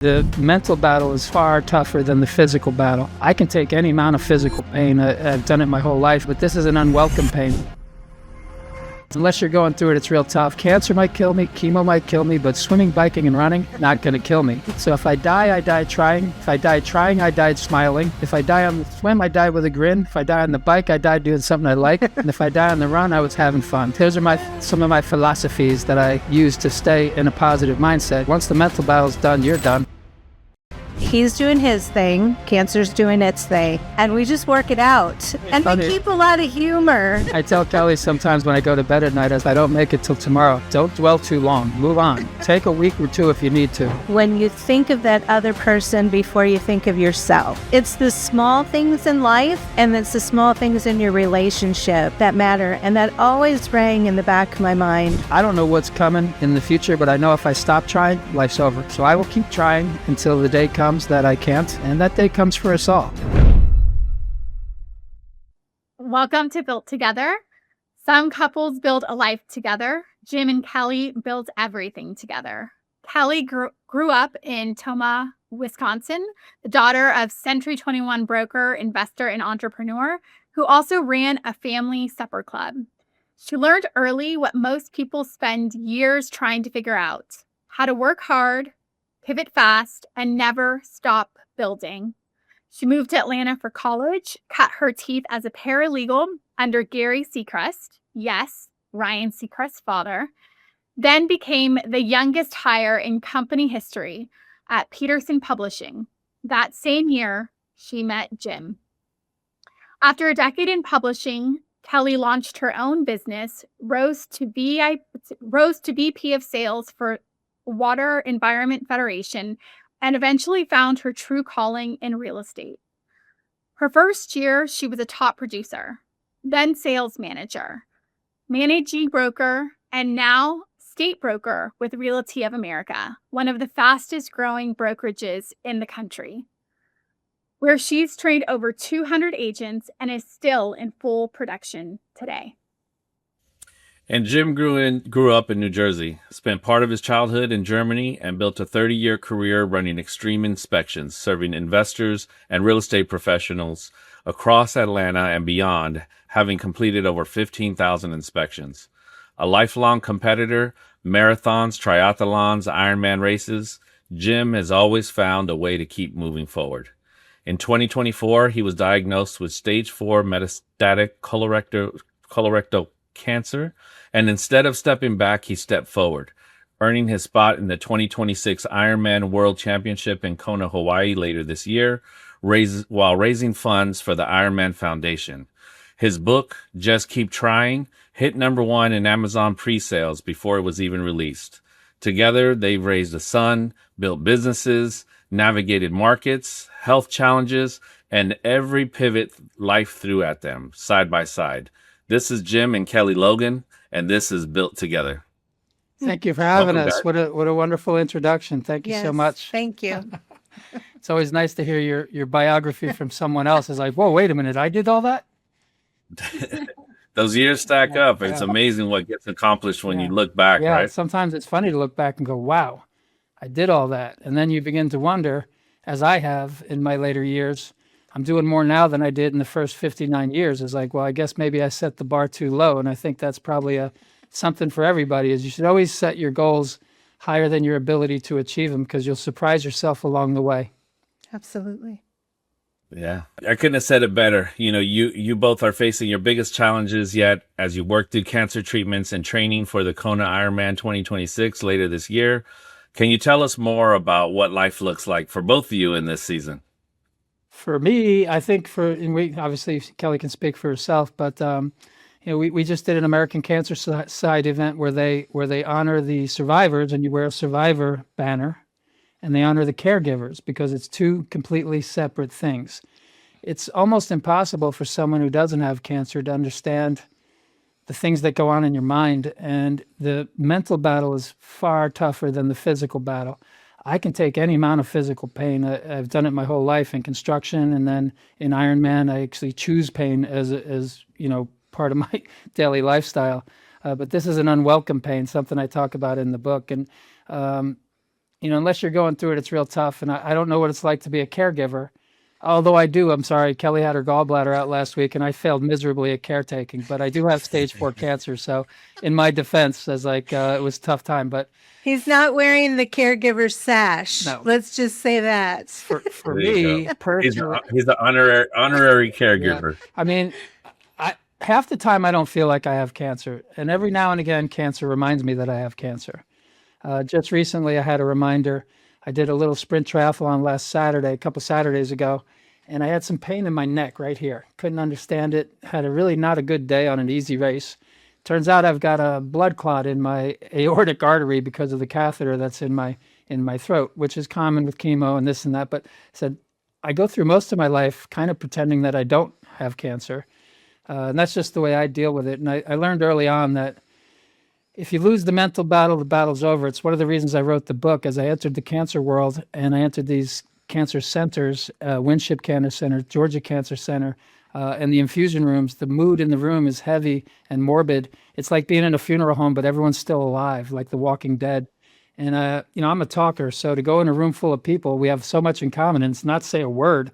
The mental battle is far tougher than the physical battle. I can take any amount of physical pain. I've done it my whole life, but this is an unwelcome pain. Unless you're going through it, it's real tough. Cancer might kill me, chemo might kill me, but swimming, biking, and running, not going to kill me. So if I die, I die trying. If I die trying, I died smiling. If I die on the swim, I died with a grin. If I die on the bike, I died doing something I like. And if I die on the run, I was having fun. Those are some of my philosophies that I use to stay in a positive mindset. Once the mental battle's done, you're done. He's doing his thing, cancer's doing its thing, and we just work it out. And we keep a lot of humor. I tell Kelly sometimes when I go to bed at night, if I don't make it till tomorrow, don't dwell too long. Move on. Take a week or two if you need to. When you think of that other person before you think of yourself, it's the small things in life and it's the small things in your relationship that matter. And that always rang in the back of my mind. I don't know what's coming in the future, but I know if I stop trying, life's over. So I will keep trying until the day comes that I can't, and that day comes for us all. Welcome to Built Together. Some couples build a life together. Jim and Kelly built everything together. Kelly grew up in Toma, Wisconsin, the daughter of Century 21 broker, investor, and entrepreneur who also ran a family supper club. She learned early what most people spend years trying to figure out: how to work hard, pivot fast, and never stop building. She moved to Atlanta for college, cut her teeth as a paralegal under Gary Seacrest, yes, Ryan Seacrest's father, then became the youngest hire in company history at Peterson Publishing. That same year, she met Jim. After a decade in publishing, Kelly launched her own business, rose to VP of sales for Water Environment Federation, and eventually found her true calling in real estate. Her first year, she was a top producer, then sales manager, managing broker, and now state broker with Realty of America, one of the fastest growing brokerages in the country, where she's trained over 200 agents and is still in full production today. And Jim grew up in New Jersey, spent part of his childhood in Germany, and built a 30-year career running extreme inspections, serving investors and real estate professionals across Atlanta and beyond, having completed over 15,000 inspections. A lifelong competitor, marathons, triathlons, Ironman races, Jim has always found a way to keep moving forward. In 2024, he was diagnosed with stage 4 metastatic colorectal cancer, and instead of stepping back, he stepped forward, earning his spot in the 2026 Ironman World Championship in Kona, Hawaii later this year, while raising funds for the Ironman Foundation. His book, Just Keep Trying, hit #1 in Amazon pre-sales before it was even released. Together, they've raised a son, built businesses, navigated markets, health challenges, and every pivot life threw at them, side by side. This is Jim and Kelly Logan, and this is Built Together. Thank you for having Welcome us. back. What a wonderful introduction. Thank you so much. Thank you. It's always nice to hear your biography from someone else. It's like, whoa, wait a minute, I did all that? Those years stack up. It's amazing what gets accomplished when you look back, Yeah, right? sometimes it's funny to look back and go, wow, I did all that. And then you begin to wonder, as I have in my later years, I'm doing more now than I did in the first 59 years. It's like, well, I guess maybe I set the bar too low. And I think that's probably something for everybody, is you should always set your goals higher than your ability to achieve them, because you'll surprise yourself along the way. Absolutely. Yeah, I couldn't have said it better. You know, you both are facing your biggest challenges yet as you work through cancer treatments and training for the Kona Ironman 2026 later this year. Can you tell us more about what life looks like for both of you in this season? For me, I think and we obviously Kelly can speak for herself, but we just did an American Cancer Society event where they honor the survivors, and you wear a survivor banner, and they honor the caregivers, because it's two completely separate things. It's almost impossible for someone who doesn't have cancer to understand the things that go on in your mind, and the mental battle is far tougher than the physical battle. I can take any amount of physical pain. I've done it my whole life in construction, and then in Ironman, I actually choose pain as part of my daily lifestyle. But this is an unwelcome pain, something I talk about in the book. And unless you're going through it, it's real tough. And I don't know what it's like to be a caregiver. Although I do, I'm sorry, Kelly had her gallbladder out last week and I failed miserably at caretaking, but I do have stage 4 cancer. So in my defense, as like, it was a tough time, but He's not wearing the caregiver sash. No. Let's just say that. for There you me go. personally, He's the honorary caregiver. I mean, half the time I don't feel like I have cancer. And every now and again, cancer reminds me that I have cancer. Just recently, I had a reminder. I did a little sprint triathlon last Saturday, a couple Saturdays ago, and I had some pain in my neck right here. Couldn't understand it. Had a really not a good day on an easy race. Turns out I've got a blood clot in my aortic artery because of the catheter that's in my throat, which is common with chemo and this and that. But I said, I go through most of my life kind of pretending that I don't have cancer. And that's just the way I deal with it. And I learned early on that if you lose the mental battle, the battle's over. It's one of the reasons I wrote the book. As I entered the cancer world and I entered these cancer centers, Winship Cancer Center, Georgia Cancer Center, and the infusion rooms, the mood in the room is heavy and morbid. It's like being in a funeral home, but everyone's still alive, like The Walking Dead. And, I'm a talker. So to go in a room full of people, we have so much in common and it's not say a word.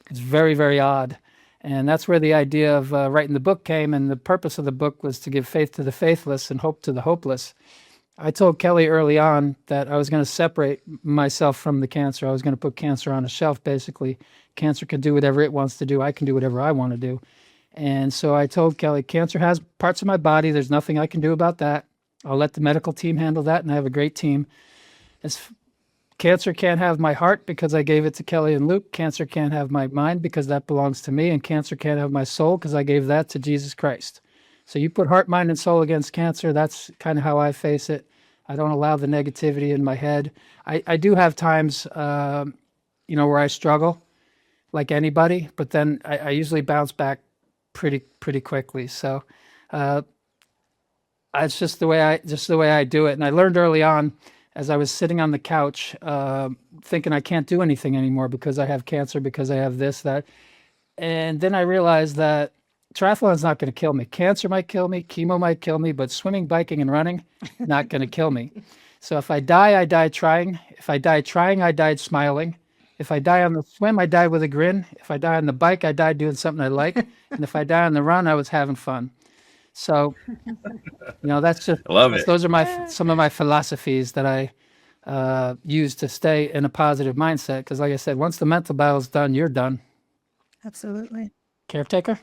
It's very, very odd. And that's where the idea of writing the book came. And the purpose of the book was to give faith to the faithless and hope to the hopeless. I told Kelly early on that I was going to separate myself from the cancer. I was going to put cancer on a shelf, basically. Cancer can do whatever it wants to do. I can do whatever I want to do. And so I told Kelly, cancer has parts of my body. There's nothing I can do about that. I'll let the medical team handle that. And I have a great team. Cancer can't have my heart because I gave it to Kelly and Luke. Cancer can't have my mind because that belongs to me. And cancer can't have my soul because I gave that to Jesus Christ. So you put heart, mind, and soul against cancer. That's kind of how I face it. I don't allow the negativity in my head. I do have times, where I struggle like anybody, but then I usually bounce back pretty quickly. So it's just the way I do it. And I learned early on, as I was sitting on the couch, thinking I can't do anything anymore because I have cancer, because I have this, that. And then I realized that triathlon's not going to kill me. Cancer might kill me, chemo might kill me, but swimming, biking, and running, not going to kill me. So if I die, I die trying. If I die trying, I died smiling. If I die on the swim, I died with a grin. If I die on the bike, I died doing something I like. And if I die on the run, I was having fun. So, that's just, I love it. those are some of my philosophies that I use to stay in a positive mindset. Because like I said, once the mental battle's done, you're done. Absolutely. Caretaker?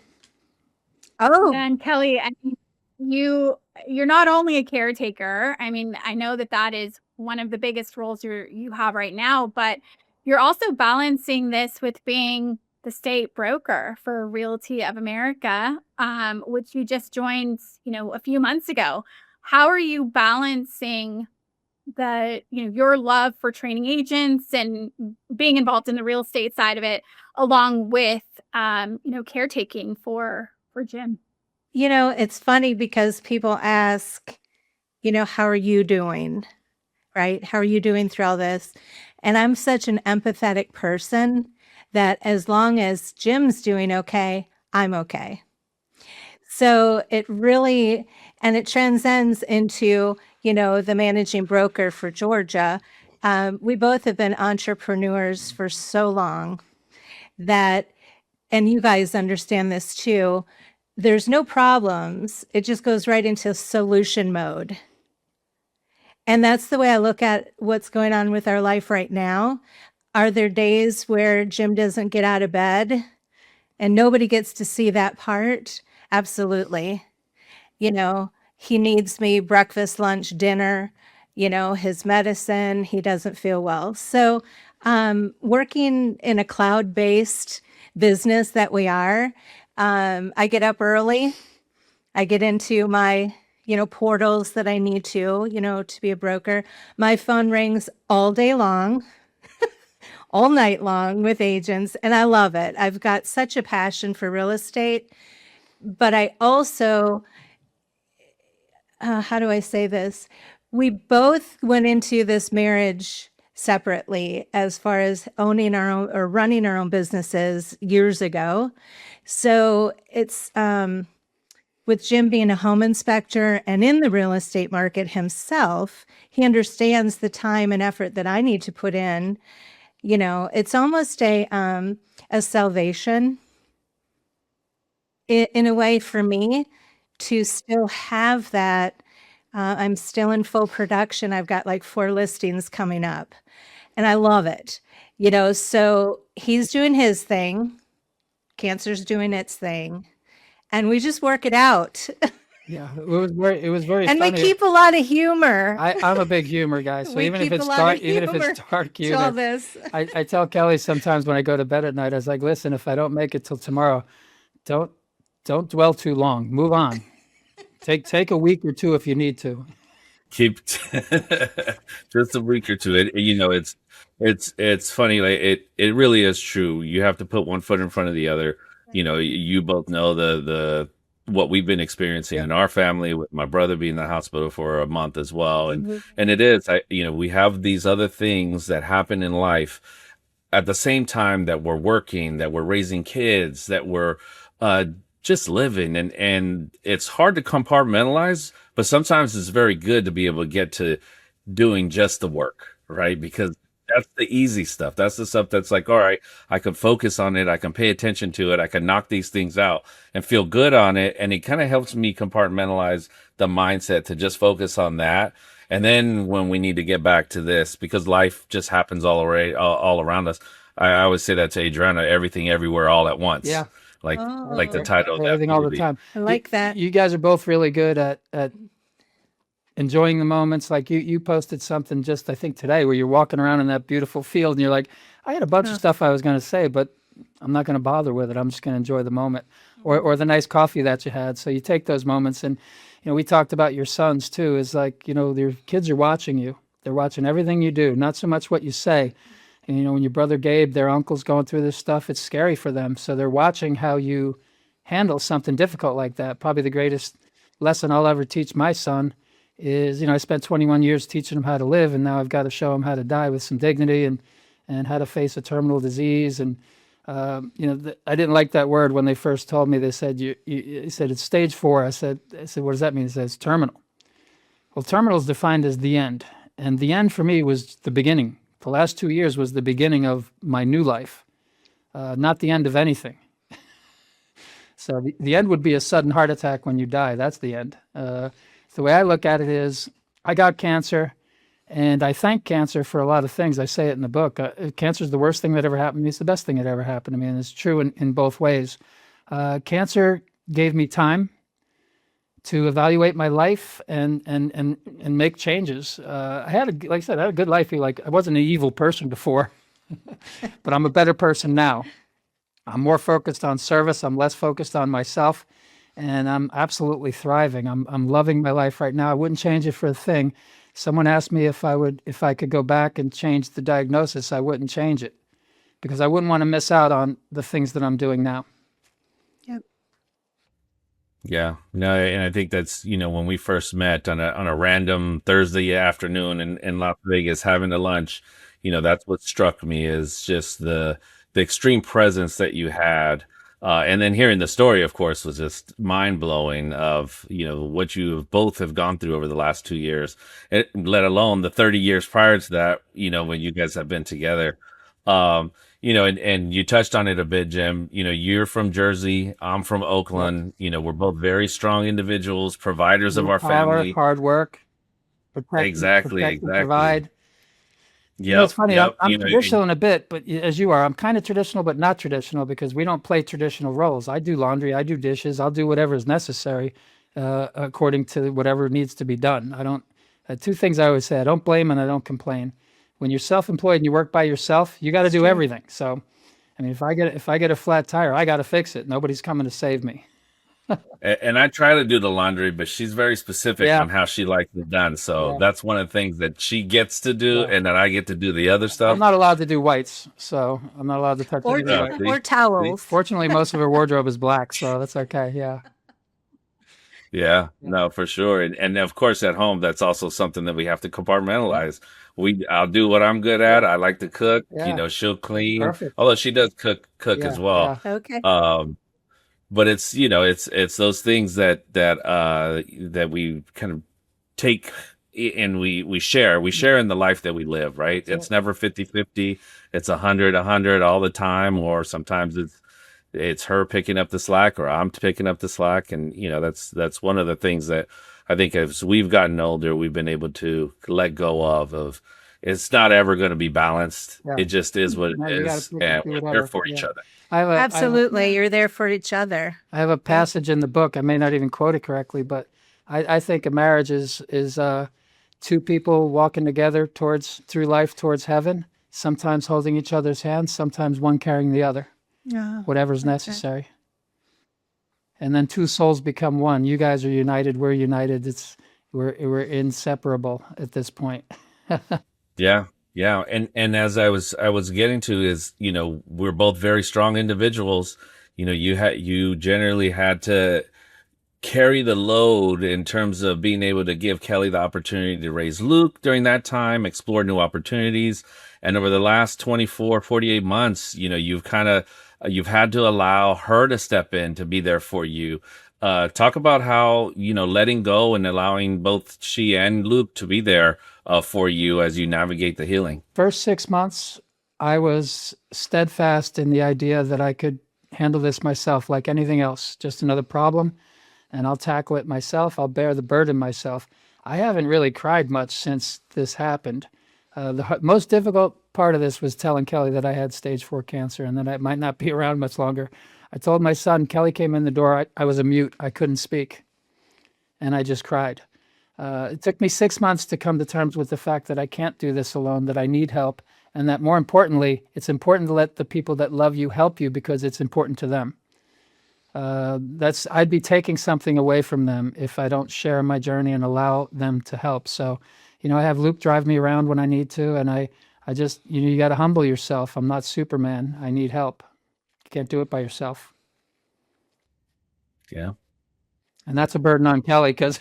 Oh, And Kelly, I mean, you're not only a caretaker. I mean, I know that is one of the biggest roles you have right now, but you're also balancing this with being the state broker for Realty of America, which you just joined, a few months ago. How are you balancing your love for training agents and being involved in the real estate side of it, along with, caretaking for Jim? it's funny because people ask, how are you doing? Right? How are you doing through all this? And I'm such an empathetic person that as long as Jim's doing okay, I'm okay. So it really, and it transcends into, the managing broker for Georgia. We both have been entrepreneurs for so long that, and you guys understand this too, there's no problems. It just goes right into solution mode. And that's the way I look at what's going on with our life right now. Are there days where Jim doesn't get out of bed and nobody gets to see that part? Absolutely. He needs me breakfast, lunch, dinner, his medicine. He doesn't feel well. So working in a cloud-based business that we are, I get up early. I get into my portals that I need to be a broker. My phone rings all day long, all night long with agents, and I love it. I've got such a passion for real estate, but I also, how do I say this? We both went into this marriage separately as far as owning our own or running our own businesses years ago. So it's, with Jim being a home inspector and in the real estate market himself, he understands the time and effort that I need to put in. You know, it's almost a salvation in a way for me to still have that. I'm still in full production. I've got like 4 listings coming up and I love it. You know, so he's doing his thing. Cancer's doing its thing. And we just work it out. Yeah, it was very And we funny. keep a lot of humor I'm a big humor guy, so We even if keep a it's lot dark, of even if humor it's dark to all humor, this. I tell Kelly sometimes when I go to bed at night, I was like, listen, if I don't make it till tomorrow, don't dwell too long. Move on. Take a week or two if you need to. Keep just a week or two. You know, it's funny. Like it really is true. You have to put one foot in front of the other. You know, you both know the what we've been experiencing in our family, with my brother being in the hospital for a month as well. And it is, you know, we have these other things that happen in life at the same time that we're working, that we're raising kids, that we're just living. And it's hard to compartmentalize, but sometimes it's very good to be able to get to doing just the work, right? Because that's the easy stuff. That's the stuff that's like, all right, I can focus on it. I can pay attention to it. I can knock these things out and feel good on it. And it kind of helps me compartmentalize the mindset to just focus on that. And then when we need to get back to this, because life just happens all around us. I always say that to Adriana, everything, everywhere, all at once. Yeah. Like Oh. the title of that Everything all the movie. time. I like that. You guys are both really good at enjoying the moments. Like you posted something just, I think today, where you're walking around in that beautiful field and you're like, I had a bunch of stuff I was going to say, but I'm not going to bother with it. I'm just going to enjoy the moment, or the nice coffee that you had. So you take those moments. And, you know, we talked about your sons too, is like, you know, your kids are watching you. They're watching everything you do, not so much what you say. And, you know, when your brother Gabe, their uncle's going through this stuff, it's scary for them. So they're watching how you handle something difficult like that. Probably the greatest lesson I'll ever teach my son is, you know, I spent 21 years teaching him how to live, and now I've got to show him how to die with some dignity and how to face a terminal disease. And, you know, I didn't like that word when they first told me. They said, he said, it's stage 4. I said, what does that mean? He says, terminal. Well, terminal is defined as the end. And the end for me was the beginning. The last 2 years was the beginning of my new life, not the end of anything. So the end would be a sudden heart attack when you die. That's the end. The way I look at it is, I got cancer, and I thank cancer for a lot of things. I say it in the book. Cancer is the worst thing that ever happened to me. It's the best thing that ever happened to me, and it's true in both ways. Cancer gave me time to evaluate my life and make changes. Like I said, I had a good life. Like, I wasn't an evil person before, but I'm a better person now. I'm more focused on service. I'm less focused on myself, and I'm absolutely thriving. I'm loving my life right now. I wouldn't change it for a thing. Someone asked me if I could go back and change the diagnosis. I wouldn't change it, because I wouldn't want to miss out on the things that I'm doing now. Yep. Yeah, no, and I think that's, you know, when we first met on a random Thursday afternoon in Las Vegas having a lunch, you know, that's what struck me, is just the extreme presence that you had. And then hearing the story, of course, was just mind blowing, of, you know, what you both have gone through over the last 2 years, let alone the 30 years prior to that, you know, when you guys have been together. You know, and you touched on it a bit, Jim. You know, you're from Jersey. I'm from Oakland. You know, we're both very strong individuals, providers of our family. Hard work. Protect, Exactly. provide. Yeah, You know, it's funny. I'm you know, traditional in a bit, but as you are, I'm kind of traditional, but not traditional, because we don't play traditional roles. I do laundry, I do dishes, I'll do whatever is necessary, according to whatever needs to be done. I don't. 2 things I always say: I don't blame and I don't complain. When you're self-employed and you work by yourself, you got to do everything. So, I mean, if I get a flat tire, I got to fix it. Nobody's coming to save me. and I try to do the laundry, but she's very specific Yeah. on how she likes it done. So Yeah. that's one of the things that she gets to do, and then I get to do the other I'm stuff. not allowed to do whites, so I'm not allowed to touch Or, any Yeah, white. see? or towels. Fortunately, most of her wardrobe is black, so that's okay. Yeah. Yeah, no, for sure. And of course at home, that's also something that we have to compartmentalize. I'll do what I'm good at. I like to cook, Yeah. you know, she'll clean. Perfect. Although she does cook Yeah, as well. Okay. Um, but it's, it's those things that we kind of take and we share in the life that we live, right? It's never 50-50. It's 100 all the time, or sometimes it's her picking up the slack or I'm picking up the slack. And, that's one of the things that I think as we've gotten older, we've been able to let go of it's not ever going to be balanced. Yeah. It just is what No, it you gotta is. pick And and do we're whatever. there for each Yeah. other. Absolutely. You're there for each other. I have a passage in the book. I may not even quote it correctly, but I think a marriage is two people walking together through life towards heaven, sometimes holding each other's hands, sometimes one carrying the other, Yeah. whatever's necessary. And then two souls become one. You guys are united. We're united. We're inseparable at this point. Yeah. Yeah. And as I was getting to is, we're both very strong individuals. You generally had to carry the load in terms of being able to give Kelly the opportunity to raise Luke during that time, explore new opportunities. And over the last 24, 48 months, you've had to allow her to step in to be there for you. Talk about how, letting go and allowing both she and Luke to be there for you as you navigate the healing. First 6 months, I was steadfast in the idea that I could handle this myself like anything else, just another problem. And I'll tackle it myself. I'll bear the burden myself. I haven't really cried much since this happened. The most difficult part of this was telling Kelly that I had stage 4 cancer and that I might not be around much longer. I told my son, Kelly came in the door, I was a mute. I couldn't speak. And I just cried. It took me 6 months to come to terms with the fact that I can't do this alone, that I need help, and that more importantly, it's important to let the people that love you help you because it's important to them. I'd be taking something away from them if I don't share my journey and allow them to help. So, I have Luke drive me around when I need to, and I just, you got to humble yourself. I'm not Superman. I need help. You can't do it by yourself. Yeah. And that's a burden on Kelly because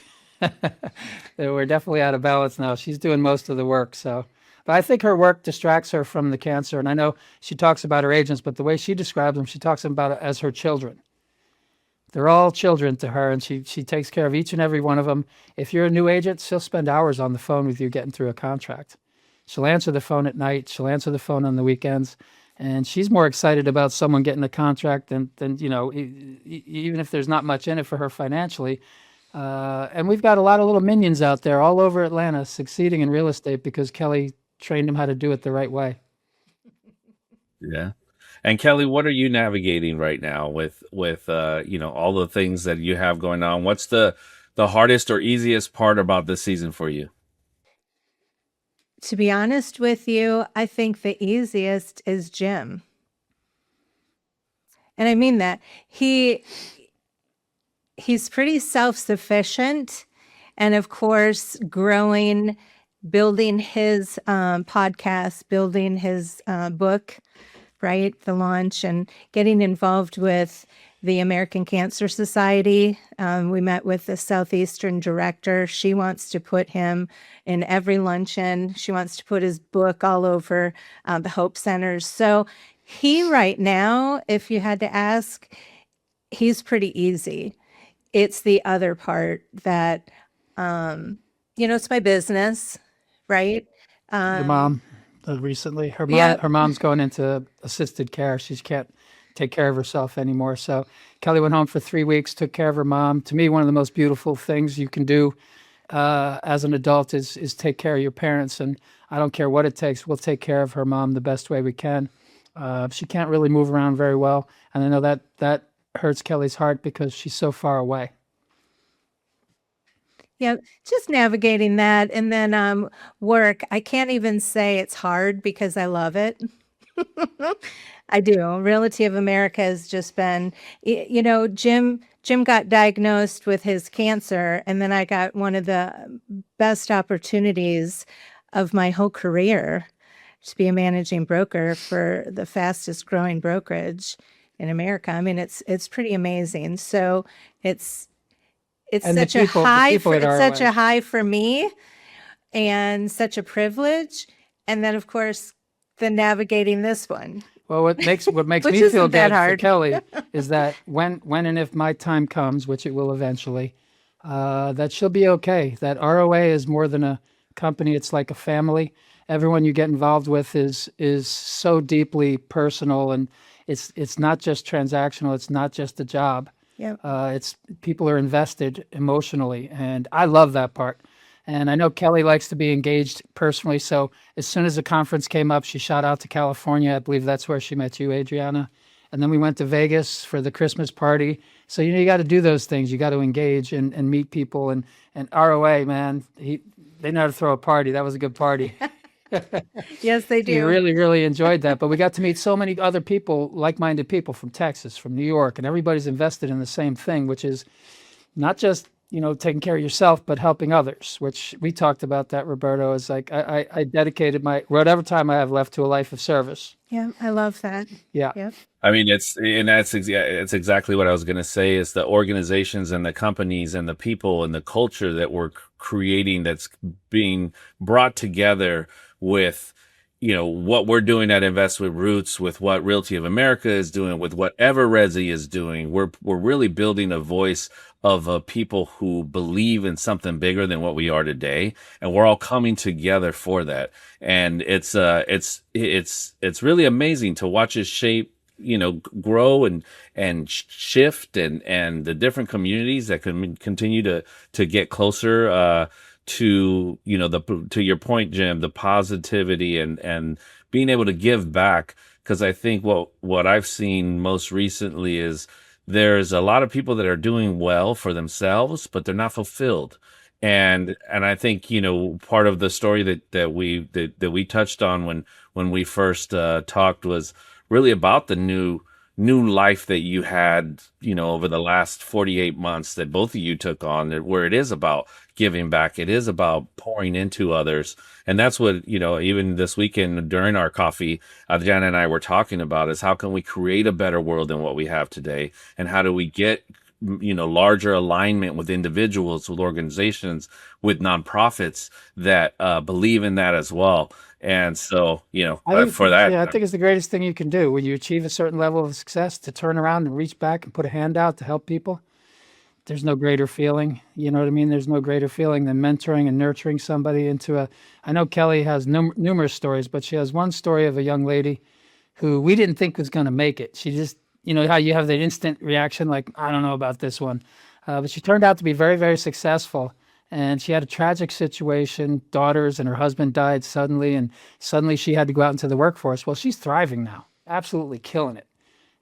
we're definitely out of balance now. She's doing most of the work. So, but I think her work distracts her from the cancer. And I know she talks about her agents, but the way she describes them, she talks about it as her children. They're all children to her, and she takes care of each and every one of them. If you're a new agent, she'll spend hours on the phone with you getting through a contract. She'll answer the phone at night. She'll answer the phone on the weekends. And she's more excited about someone getting a contract than even if there's not much in it for her financially. And we've got a lot of little minions out there all over Atlanta succeeding in real estate because Kelly trained them how to do it the right way. Yeah. And Kelly, what are you navigating right now with all the things that you have going on? What's the hardest or easiest part about this season for you? To be honest with you, I think the easiest is Jim. And I mean that. He's pretty self-sufficient. And of course, growing, building his podcast, building his book, right? The launch, and getting involved with the American Cancer Society. We met with the Southeastern director. She wants to put him in every luncheon. She wants to put his book all over the Hope Centers. So he right now, if you had to ask, he's pretty easy. It's the other part that, it's my business, right? Your mom, recently, her mom's going into assisted care. She can't take care of herself anymore. So Kelly went home for 3 weeks, took care of her mom. To me, one of the most beautiful things you can do as an adult is take care of your parents. And I don't care what it takes. We'll take care of her mom the best way we can. She can't really move around very well. And I know that hurts Kelly's heart because she's so far away. Yeah, just navigating that. And then work. I can't even say it's hard because I love it. I do. Realty of America has just been, Jim got diagnosed with his cancer, and then I got one of the best opportunities of my whole career to be a managing broker for the fastest growing brokerage in America. I mean, it's pretty amazing. So it's such a high for me and such a privilege. And then of course, the navigating this one. Well, what makes Which me feel isn't that good for hard. Kelly is that when and if my time comes, which it will eventually, that she'll be okay. That ROA is more than a company; it's like a family. Everyone you get involved with is so deeply personal, and it's not just transactional. It's not just a job. Yep. It's people are invested emotionally, and I love that part. And I know Kelly likes to be engaged personally. So as soon as the conference came up, she shot out to California. I believe that's where she met you, Adriana. And then we went to Vegas for the Christmas party. So you got to do those things. You got to engage and meet people. And ROA, man, they know how to throw a party. That was a good party. Yes, they We do. really, really enjoyed that. But we got to meet so many other people, like-minded people from Texas, from New York, and everybody's invested in the same thing, which is not just taking care of yourself, but helping others. Which we talked about that, Roberto. Is like I dedicated my whatever time I have left to a life of service. Yeah, I love that. Yeah. Yep. I mean, it's exactly what I was going to say is the organizations and the companies and the people and the culture that we're creating that's being brought together with, what we're doing at Invest with Roots, with what Realty of America is doing, with whatever Resi is doing. We're really building a voice of people who believe in something bigger than what we are today, and we're all coming together for that. And it's really amazing to watch it shape, grow and shift, and the different communities that can continue to get closer to to your point, Jim, the positivity and being able to give back. Because I think what I've seen most recently is there's a lot of people that are doing well for themselves, but they're not fulfilled. And I think part of the story that we touched on when we first talked was really about the new life that you had over the last 48 months that both of you took on, where it is about giving back, it is about pouring into others. And that's what even this weekend during our coffee, Adriana and I were talking about, is how can we create a better world than what we have today, and how do we get larger alignment with individuals, with organizations, with nonprofits that believe in that as well. And so, for that, I think it's the greatest thing you can do when you achieve a certain level of success, to turn around and reach back and put a hand out to help people. There's no greater feeling. You know what I mean? There's no greater feeling than mentoring and nurturing somebody into I know Kelly has numerous stories, but she has one story of a young lady who we didn't think was going to make it. She just, how you have that instant reaction, like, I don't know about this one. But she turned out to be very, very successful. And she had a tragic situation, daughters, and her husband died suddenly. And suddenly she had to go out into the workforce. Well, she's thriving now, absolutely killing it.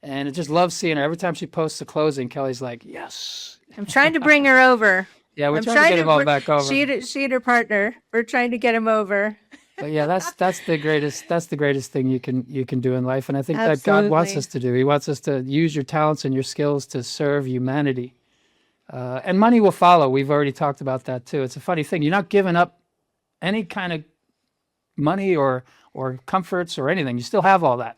And I just love seeing her. Every time she posts a closing, Kelly's like, yes. I'm trying to bring her over. Yeah, we're trying to get him all back over. She and her partner. We're trying to get him over. But yeah, that's the greatest thing you can do in life. And I think that Absolutely. God wants us to do. He wants us to use your talents and your skills to serve humanity. And money will follow. We've already talked about that too. It's a funny thing. You're not giving up any kind of money or comforts or anything. You still have all that.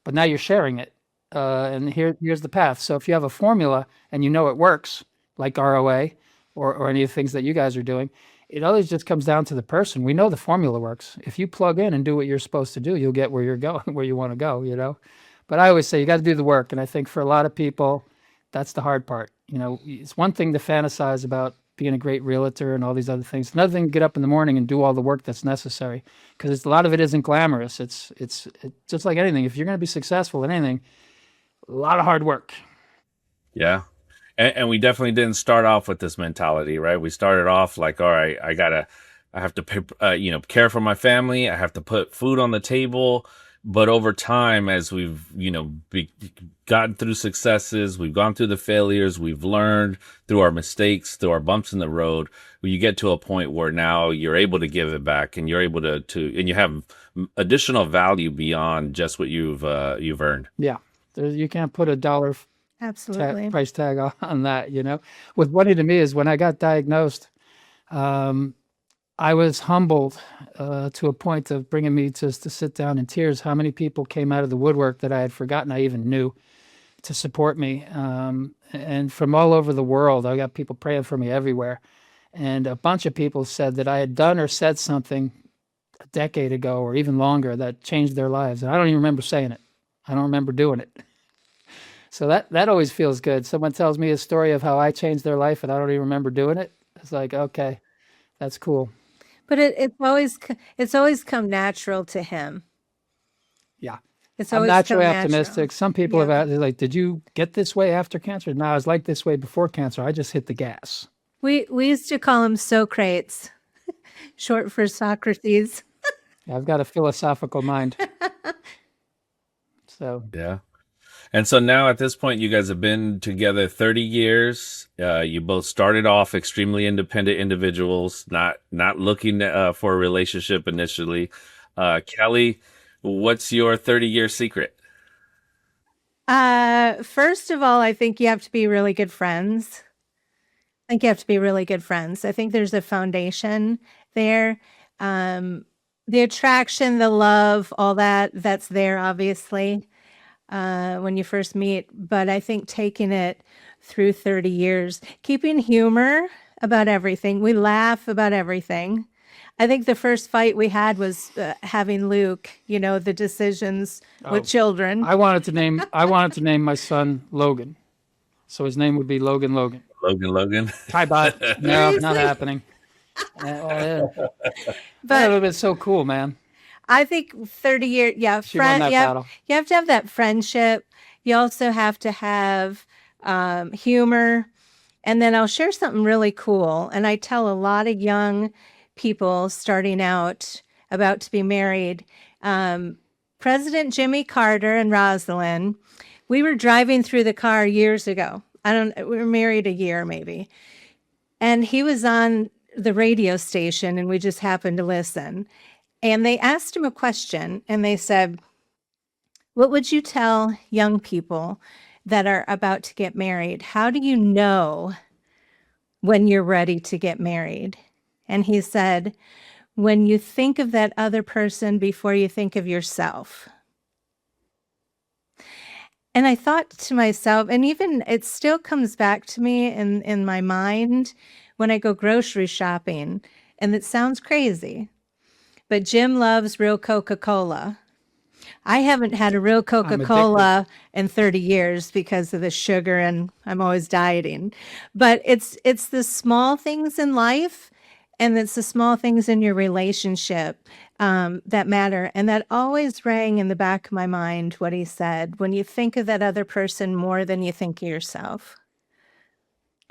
But now you're sharing it. And here's the path. So if you have a formula and it works, like ROA or any of the things that you guys are doing, it always just comes down to the person. We know the formula works. If you plug in and do what you're supposed to do, you'll get where you're going, where you want to go, But I always say you got to do the work. And I think for a lot of people, that's the hard part. It's one thing to fantasize about being a great realtor and all these other things. Another thing to get up in the morning and do all the work that's necessary, because a lot of it isn't glamorous. It's just like anything. If you're going to be successful in anything, a lot of hard work. Yeah. And we definitely didn't start off with this mentality, right? We started off like, all right, I have to, care for my family. I have to put food on the table. But over time, as we've, gotten through successes, we've gone through the failures, we've learned through our mistakes, through our bumps in the road, you get to a point where now you're able to give it back, and you're able to and you have additional value beyond just what you've earned. Yeah. You can't put a dollar Absolutely. price tag on that, What's funny to me is when I got diagnosed, I was humbled to a point of bringing me just to sit down in tears. How many people came out of the woodwork that I had forgotten I even knew to support me. And from all over the world, I got people praying for me everywhere. And a bunch of people said that I had done or said something decade ago or even longer that changed their lives. And I don't even remember saying it. I don't remember doing it. So that always feels good. Someone tells me a story of how I changed their life and I don't even remember doing it. It's like, okay, that's cool. But it's always come natural to him. Yeah. It's I'm always naturally come natural. optimistic. Some people Yeah. have asked, like, did you get this way after cancer? No, I was like this way before cancer. I just hit the gas. We used to call him Socrates, short for Socrates. I've got a philosophical mind. So Yeah. And so now at this point, you guys have been together 30 years. You both started off extremely independent individuals, not looking for a relationship initially. Kelly, what's your 30-year secret? First of all, I think you have to be really good friends. I think there's a foundation there. The attraction, the love, all that's there, obviously, when you first meet. But I think taking it through 30 years, keeping humor about everything. We laugh about everything. I think the first fight we had was having Luke, the decisions with children. I wanted to name my son Logan. So his name would be Logan Logan. Logan. Hi, bot. No, not happening. But that would have been so cool, man. I think 30 years, yeah, She won that battle. you have to have that friendship. You also have to have humor. And then I'll share something really cool. And I tell a lot of young people starting out, about to be married. President Jimmy Carter and Rosalind, we were driving through the car years ago. We were married a year maybe. And he was on the radio station and we just happened to listen. And they asked him a question and they said, what would you tell young people that are about to get married? How do you know when you're ready to get married? And he said, when you think of that other person before you think of yourself. And I thought to myself, and even it still comes back to me in my mind when I go grocery shopping, and it sounds crazy, but Jim loves real Coca-Cola. I haven't had a real Coca-Cola in 30 years because of the sugar, and I'm always dieting. But it's the small things in life, and it's the small things in your relationship that matter. And that always rang in the back of my mind, what he said, when you think of that other person more than you think of yourself.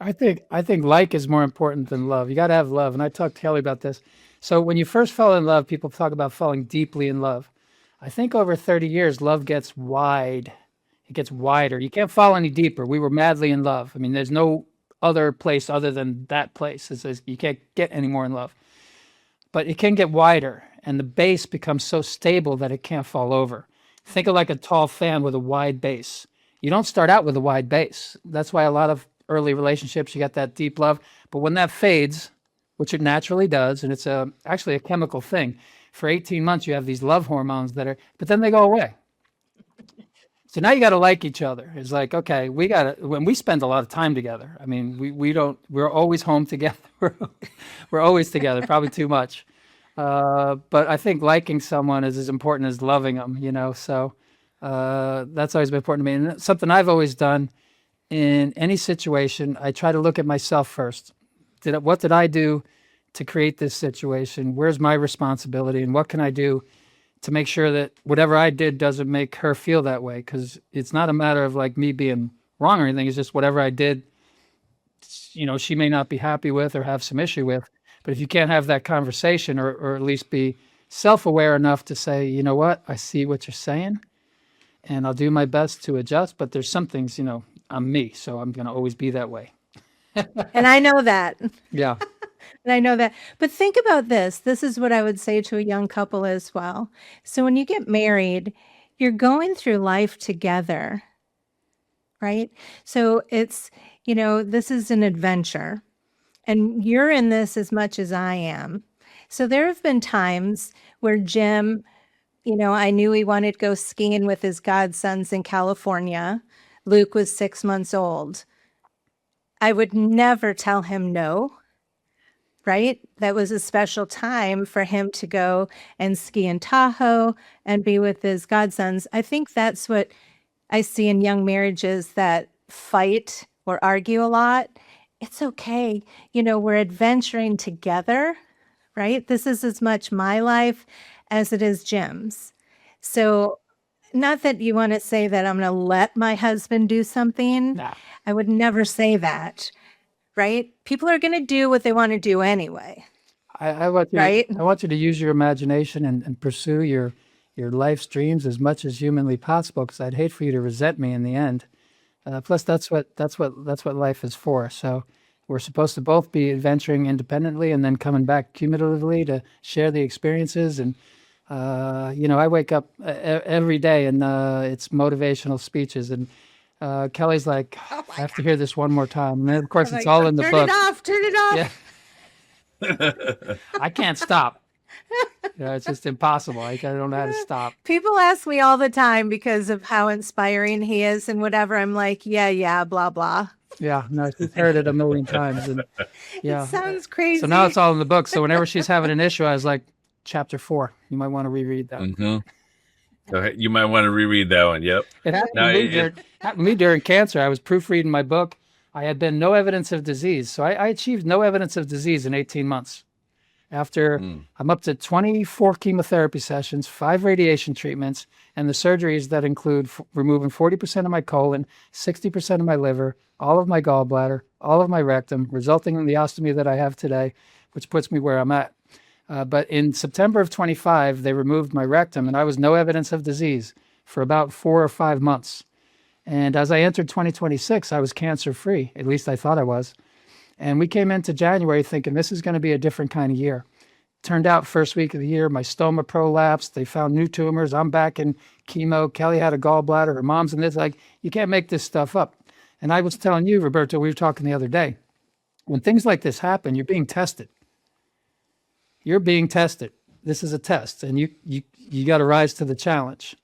I think like is more important than love. You got to have love. And I talked to Kelly about this. So when you first fall in love, people talk about falling deeply in love. I think over 30 years, love gets wide. It gets wider. You can't fall any deeper. We were madly in love. I mean, there's no other place other than that place. You can't get any more in love. But it can get wider, and the base becomes so stable that it can't fall over. Think of like a tall fan with a wide base. You don't start out with a wide base. That's why a lot of early relationships, you got that deep love. But when that fades, which it naturally does, and it's actually a chemical thing, for 18 months you have these love hormones but then they go away. So now you got to like each other. It's like, okay, when we spend a lot of time together. I mean, we're always home together. We're always together, probably too much. But I think liking someone is as important as loving them, so that's always been important to me. And something I've always done in any situation, I try to look at myself first. What did I do to create this situation? Where's my responsibility? And what can I do to make sure that whatever I did doesn't make her feel that way? Because it's not a matter of like me being wrong or anything. It's just whatever I did, she may not be happy with or have some issue with. But if you can't have that conversation or at least be self-aware enough to say, you know what, I see what you're saying and I'll do my best to adjust. But there's some things, I'm me, so I'm going to always be that way. And I know that. Yeah. And I know that. But think about this. This is what I would say to a young couple as well. So when you get married, you're going through life together, right? So it's, this is an adventure. And you're in this as much as I am. So there have been times where Jim, I knew he wanted to go skiing with his godsons in California. Luke was 6 months old. I would never tell him no. right? That was a special time for him to go and ski in Tahoe and be with his godsons. I think that's what I see in young marriages that fight or argue a lot. It's okay. We're adventuring together, right? This is as much my life as it is Jim's. So, not that you want to say that I'm going to let my husband do something. Nah. I would never say that, right? People are going to do what they want to do anyway. I want you. Right. I want you to use your imagination and pursue your life's dreams as much as humanly possible. Because I'd hate for you to resent me in the end. Plus, that's what life is for. So we're supposed to both be adventuring independently and then coming back cumulatively to share the experiences. And I wake up every day and it's motivational speeches. And Kelly's like, I have to hear this one more time. And then, of course, it's all in the book. Turn it off. Yeah. I can't stop. It's just impossible. I don't know how to stop. People ask me all the time because of how inspiring he is and whatever. I'm like, yeah, blah, blah. Yeah, no, she's heard it a million times. And yeah. It sounds crazy. So now it's all in the book. So whenever she's having an issue, I was like, chapter 4. You might want to reread that. Mm-hmm. Go ahead. You might want to reread that one. Yep. It happened to me during cancer. I was proofreading my book. I had been no evidence of disease. So I achieved no evidence of disease in 18 months. After I'm up to 24 chemotherapy sessions, 5 radiation treatments, and the surgeries that include removing 40% of my colon, 60% of my liver, all of my gallbladder, all of my rectum, resulting in the ostomy that I have today, which puts me where I'm at. But in September of 25, they removed my rectum, and I was no evidence of disease for about 4 or 5 months. And as I entered 2026, I was cancer-free. At least I thought I was. And we came into January thinking this is going to be a different kind of year. Turned out first week of the year, my stoma prolapsed. They found new tumors. I'm back in chemo. Kelly had a gallbladder. Her mom's in this. Like, you can't make this stuff up. And I was telling you, Roberto, we were talking the other day, when things like this happen, you're being tested. You're being tested. This is a test, and you got to rise to the challenge,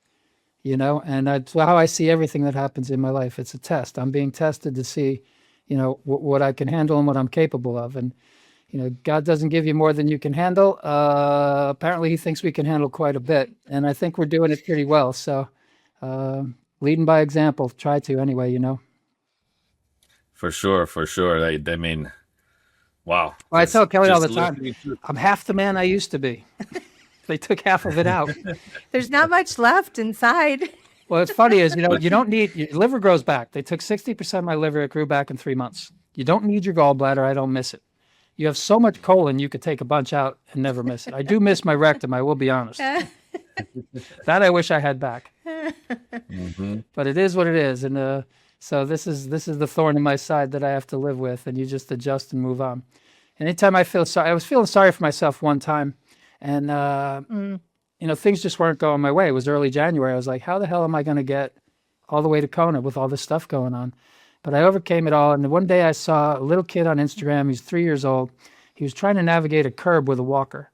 and that's how I see everything that happens in my life. It's a test. I'm being tested to see, what I can handle and what I'm capable of. And, God doesn't give you more than you can handle. Apparently he thinks we can handle quite a bit, and I think we're doing it pretty well. So leading by example, try to anyway, For sure. I mean, wow. Well, I tell Kelly all the time, I'm half the man I used to be. They took half of it out. There's not much left inside. Well, it's funny is, you don't need, your liver grows back. They took 60% of my liver. It grew back in 3 months. You don't need your gallbladder. I don't miss it. You have so much colon, you could take a bunch out and never miss it. I do miss my rectum, I will be honest. That I wish I had back. Mm-hmm. But it is what it is. And so this is the thorn in my side that I have to live with, and you just adjust and move on. Anytime I feel sorry, I was feeling sorry for myself one time, and things just weren't going my way. It was early January. I was like, how the hell am I going to get all the way to Kona with all this stuff going on? But I overcame it all. And one day I saw a little kid on Instagram. He's 3 years old. He was trying to navigate a curb with a walker.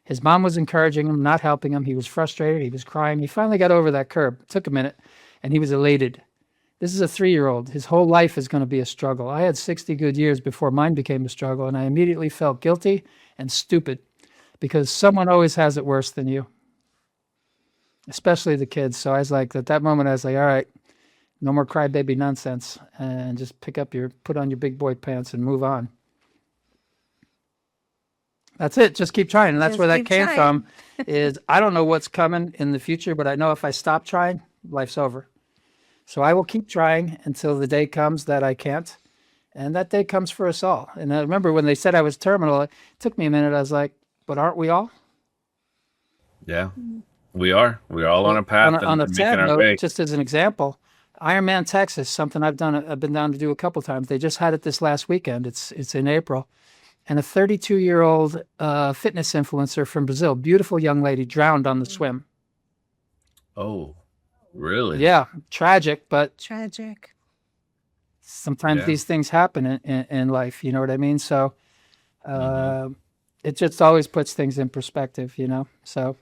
His mom was encouraging him, not helping him. He was frustrated. He was crying. He finally got over that curb. It took a minute, and he was elated. This is a 3-year-old. His whole life is going to be a struggle. I had 60 good years before mine became a struggle, and I immediately felt guilty and stupid because someone always has it worse than you, especially the kids. So I was like, at that moment, I was like, all right, no more crybaby nonsense, and just put on your big boy pants and move on. That's it. Just keep trying. And that's where that came from is I don't know what's coming in the future, but I know if I stop trying, life's over. So I will keep trying until the day comes that I can't. And that day comes for us all. And I remember when they said I was terminal, it took me a minute. I was like, but aren't we all? Yeah, we are. We're all on a path on a making sad our note, way. just as an example, Ironman Texas, something I've been down to do a couple times. They just had it this last weekend. It's in April. And a 32-year-old fitness influencer from Brazil, beautiful young lady, drowned on the swim. Oh, really? Yeah, tragic, but Tragic. sometimes these things happen in life, you know what I mean? So it just always puts things in perspective, So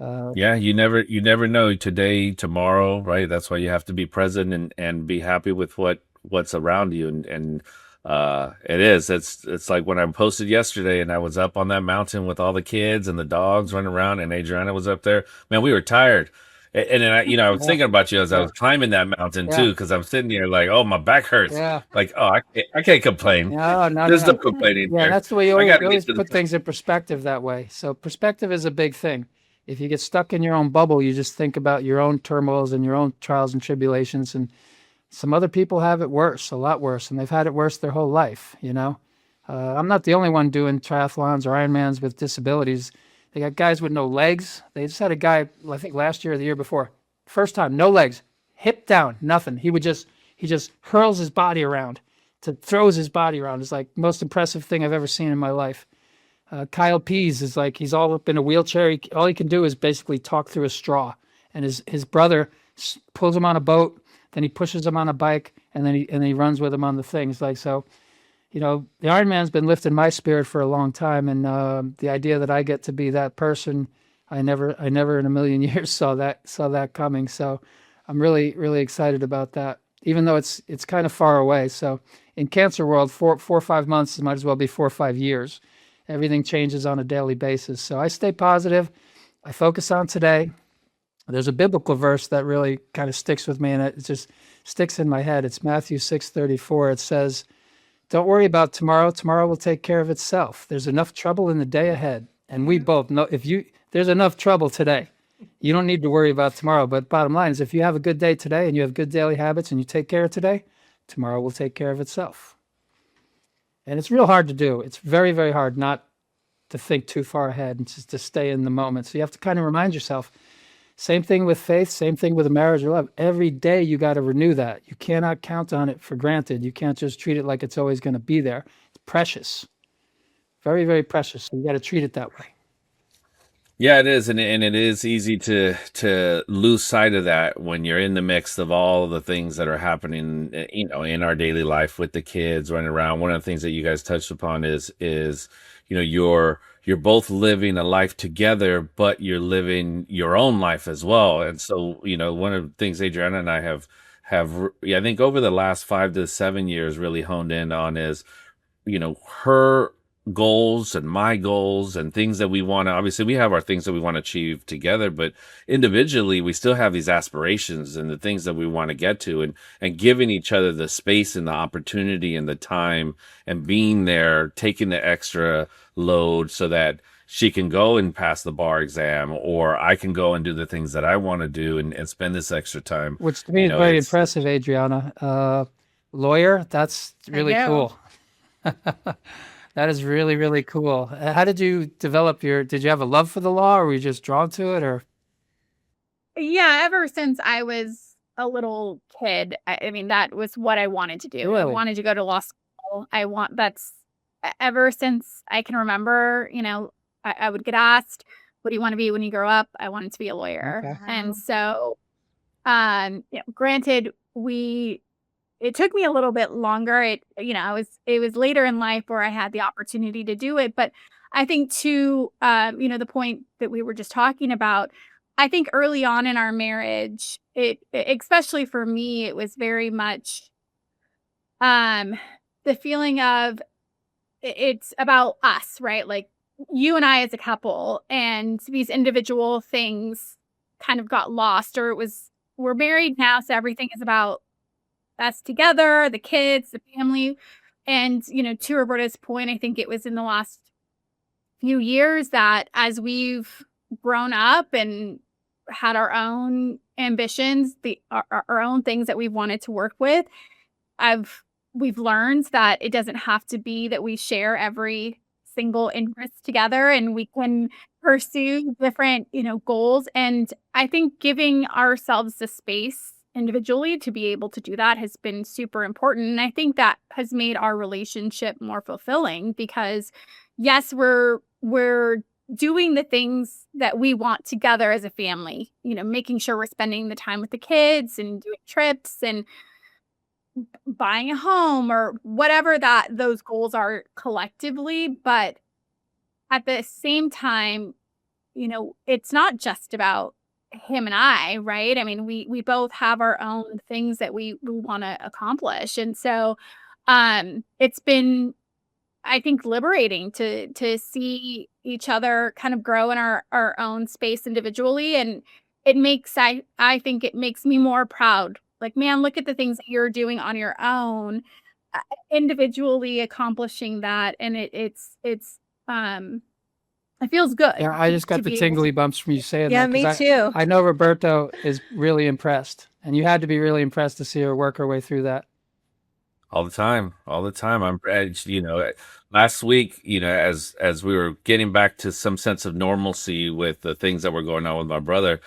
you never know today, tomorrow, right? That's why you have to be present and be happy with what's around you and It is. It's like when I posted yesterday and I was up on that mountain with all the kids and the dogs running around and Adriana was up there. Man, we were tired. And then I was Yeah, thinking about you as I yeah, was climbing that mountain yeah, too, because I'm sitting here like, oh, my back hurts. yeah. Like, oh, I can't complain. No, no, no, There's no no. complaining Yeah, there. that's the way I got to you get always to the put things in perspective that way. So perspective is a big thing. If you get stuck in your own bubble, you just think about your own turmoils and your own trials and tribulations. And some other people have it worse, a lot worse, and they've had it worse their whole life, you know? I'm not the only one doing triathlons or Ironmans with disabilities. They got guys with no legs. They just had a guy, I think last year or the year before, first time, no legs, hip down, nothing. He just hurls his body around, throws his body around. It's like most impressive thing I've ever seen in my life. Kyle Pease is like, he's all up in a wheelchair. All he can do is basically talk through a straw. And his brother pulls him on a boat, then he pushes him on a bike, and then he runs with him on the things. Like, so, you know, the Ironman's been lifting my spirit for a long time. And the idea that I get to be that person, I never in a million years saw that coming. So I'm really, really excited about that, even though it's kind of far away. So in cancer world, 4 or 5 months might as well be 4 or 5 years. Everything changes on a daily basis. So I stay positive. I focus on today. There's a biblical verse that really kind of sticks with me, and it just sticks in my head. It's Matthew 6:34. It says, "Don't worry about tomorrow. Tomorrow will take care of itself. There's enough trouble in the day ahead." And we both know there's enough trouble today. You don't need to worry about tomorrow. But bottom line is, if you have a good day today and you have good daily habits and you take care of today, tomorrow will take care of itself. And it's real hard to do. It's very, very hard not to think too far ahead and just to stay in the moment. So you have to kind of remind yourself. Same thing with faith, same thing with a marriage or love. Every day you got to renew that. You cannot count on it for granted. You can't just treat it like it's always going to be there. It's precious. Very, very precious. So you got to treat it that way. Yeah, it is, and it is easy to lose sight of that when you're in the mix of all the things that are happening, in our daily life with the kids running around. One of the things that you guys touched upon is you're both living a life together, but you're living your own life as well. And so, one of the things Adriana and I have I think over the last 5 to 7 years really honed in on is, her goals and my goals and things that we want to, obviously we have our things that we want to achieve together, but individually we still have these aspirations and the things that we want to get to, and giving each other the space and the opportunity and the time and being there, taking the extra load so that she can go and pass the bar exam, or I can go and do the things that I want to do and spend this extra time. Which to me is very impressive, Adriana. Lawyer, that's really cool. That is really, really cool. How did you develop did you have a love for the law, or were you just drawn to it, or? Yeah, ever since I was a little kid, I mean, that was what I wanted to do. I Really? wanted to go to law school. Ever since I can remember, I would get asked, what do you want to be when you grow up? I wanted to be a lawyer. Okay. And so, granted, it took me a little bit longer. It was later in life where I had the opportunity to do it. But I think to, the point that we were just talking about, I think early on in our marriage, especially for me, it was very much, the feeling of it's about us, right? Like you and I as a couple, and these individual things kind of got lost, or we're married now. So everything is about us together, the kids, the family. And, to Roberta's point, I think it was in the last few years that as we've grown up and had our own ambitions, our own things that we've wanted to work with, we've learned that it doesn't have to be that we share every single interest together, and we can pursue different, goals. And I think giving ourselves the space individually to be able to do that has been super important. And I think that has made our relationship more fulfilling because yes, we're doing the things that we want together as a family, making sure we're spending the time with the kids and doing trips and buying a home or whatever those goals are collectively. But at the same time, it's not just about him and I, right? I mean, we both have our own things that we want to accomplish. And so it's been, I think, liberating to see each other kind of grow in our own space individually. And it makes, I think it makes me more proud. Like, man, look at the things that you're doing on your own, individually accomplishing that. And it feels good. Yeah, I just got the tingly bumps from you saying Yeah, that. me 'cause too. I know Roberto is really impressed, and you had to be really impressed to see her work her way through that. All the time, all the time. Last week, as we were getting back to some sense of normalcy with the things that were going on with my brother,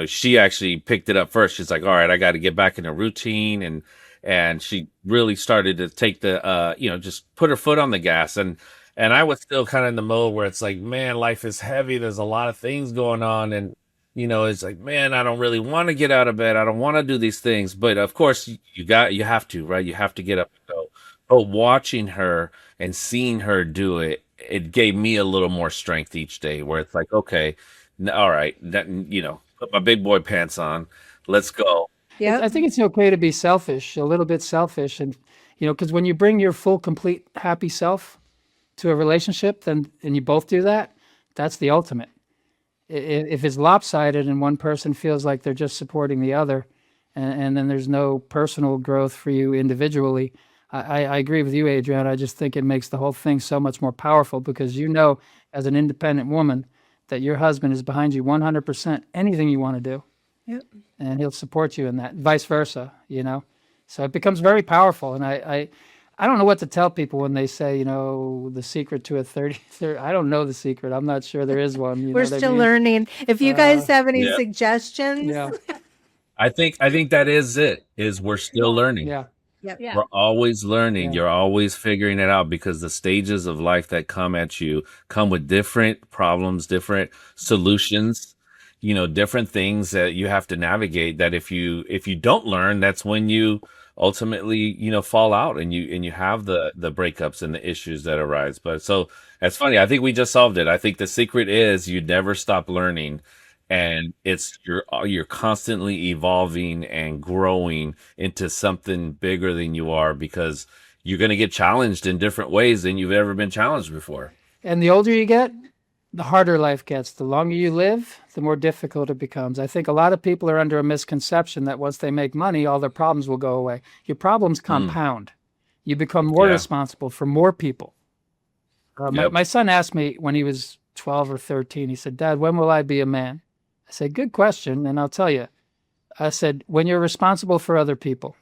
she actually picked it up first. She's like, all right, I got to get back in a routine. And she really started to take just put her foot on the gas. And I was still kind of in the mode where it's like, man, life is heavy. There's a lot of things going on. And, it's like, man, I don't really want to get out of bed. I don't want to do these things. But of course you have to, right? You have to get up and go. But watching her and seeing her do it, it gave me a little more strength each day where it's like, okay, all right, put my big boy pants on. Let's go. Yeah. I think it's okay to be selfish, a little bit selfish. And, because when you bring your full, complete, happy self to a relationship, and you both do that, that's the ultimate. If it's lopsided and one person feels like they're just supporting the other, and then there's no personal growth for you individually, I agree with you, Adrienne. I just think it makes the whole thing so much more powerful because as an independent woman, that your husband is behind you 100%, anything you want to do. Yep. And he'll support you in that, vice versa, So it becomes very powerful. And I don't know what to tell people when they say, the secret to a 30. I don't know the secret. I'm not sure there is one. We're still learning. If you guys have any suggestions. Yeah. I think that is it, is we're still learning. Yeah. Yep. Yeah. We're always learning. Yeah. You're always figuring it out because the stages of life that come at you come with different problems, different solutions, different things that you have to navigate, that if you don't learn, that's when you ultimately, fall out and you have the breakups and the issues that arise. But so that's funny. I think we just solved it. I think the secret is you never stop learning. And it's you're constantly evolving and growing into something bigger than you are because you're going to get challenged in different ways than you've ever been challenged before. And the older you get, the harder life gets. The longer you live, the more difficult it becomes. I think a lot of people are under a misconception that once they make money, all their problems will go away. Your problems compound. You become more responsible for more people. My son asked me when he was 12 or 13, he said, Dad, when will I be a man? I said, good question, and I'll tell you. I said, when you're responsible for other people.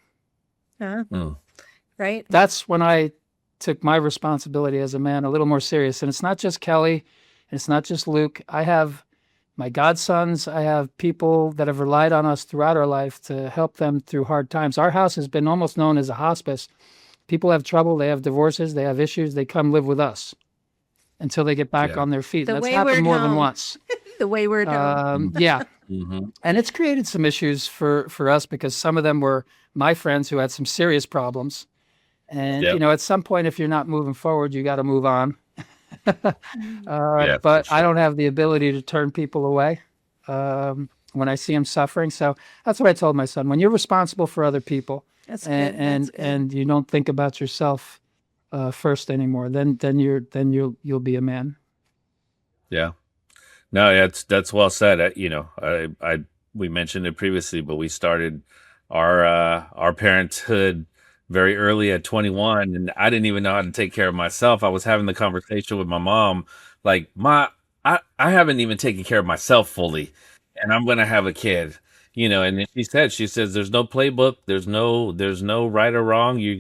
Right. That's when I took my responsibility as a man a little more serious. And it's not just Kelly, and it's not just Luke. I have my godsons. I have people that have relied on us throughout our life to help them through hard times. Our house has been almost known as a hospice. People have trouble. They have divorces. They have issues. They come live with us until they get back on their feet. The That's wayward happened more than home. once. The wayward home. Yeah. Mm-hmm. And it's created some issues for us because some of them were my friends who had some serious problems. And, at some point, if you're not moving forward, you got to move on. But sure. I don't have the ability to turn people away when I see them suffering. So that's what I told my son. When you're responsible for other people That's good. and you don't think about yourself first anymore, then you'll be a man. Yeah. No, that's well said. We mentioned it previously, but we started our parenthood very early at 21, and I didn't even know how to take care of myself. I was having the conversation with my mom, like, Ma, I haven't even taken care of myself fully, and I'm gonna have a kid, And then she says, there's no playbook, there's no right or wrong. You're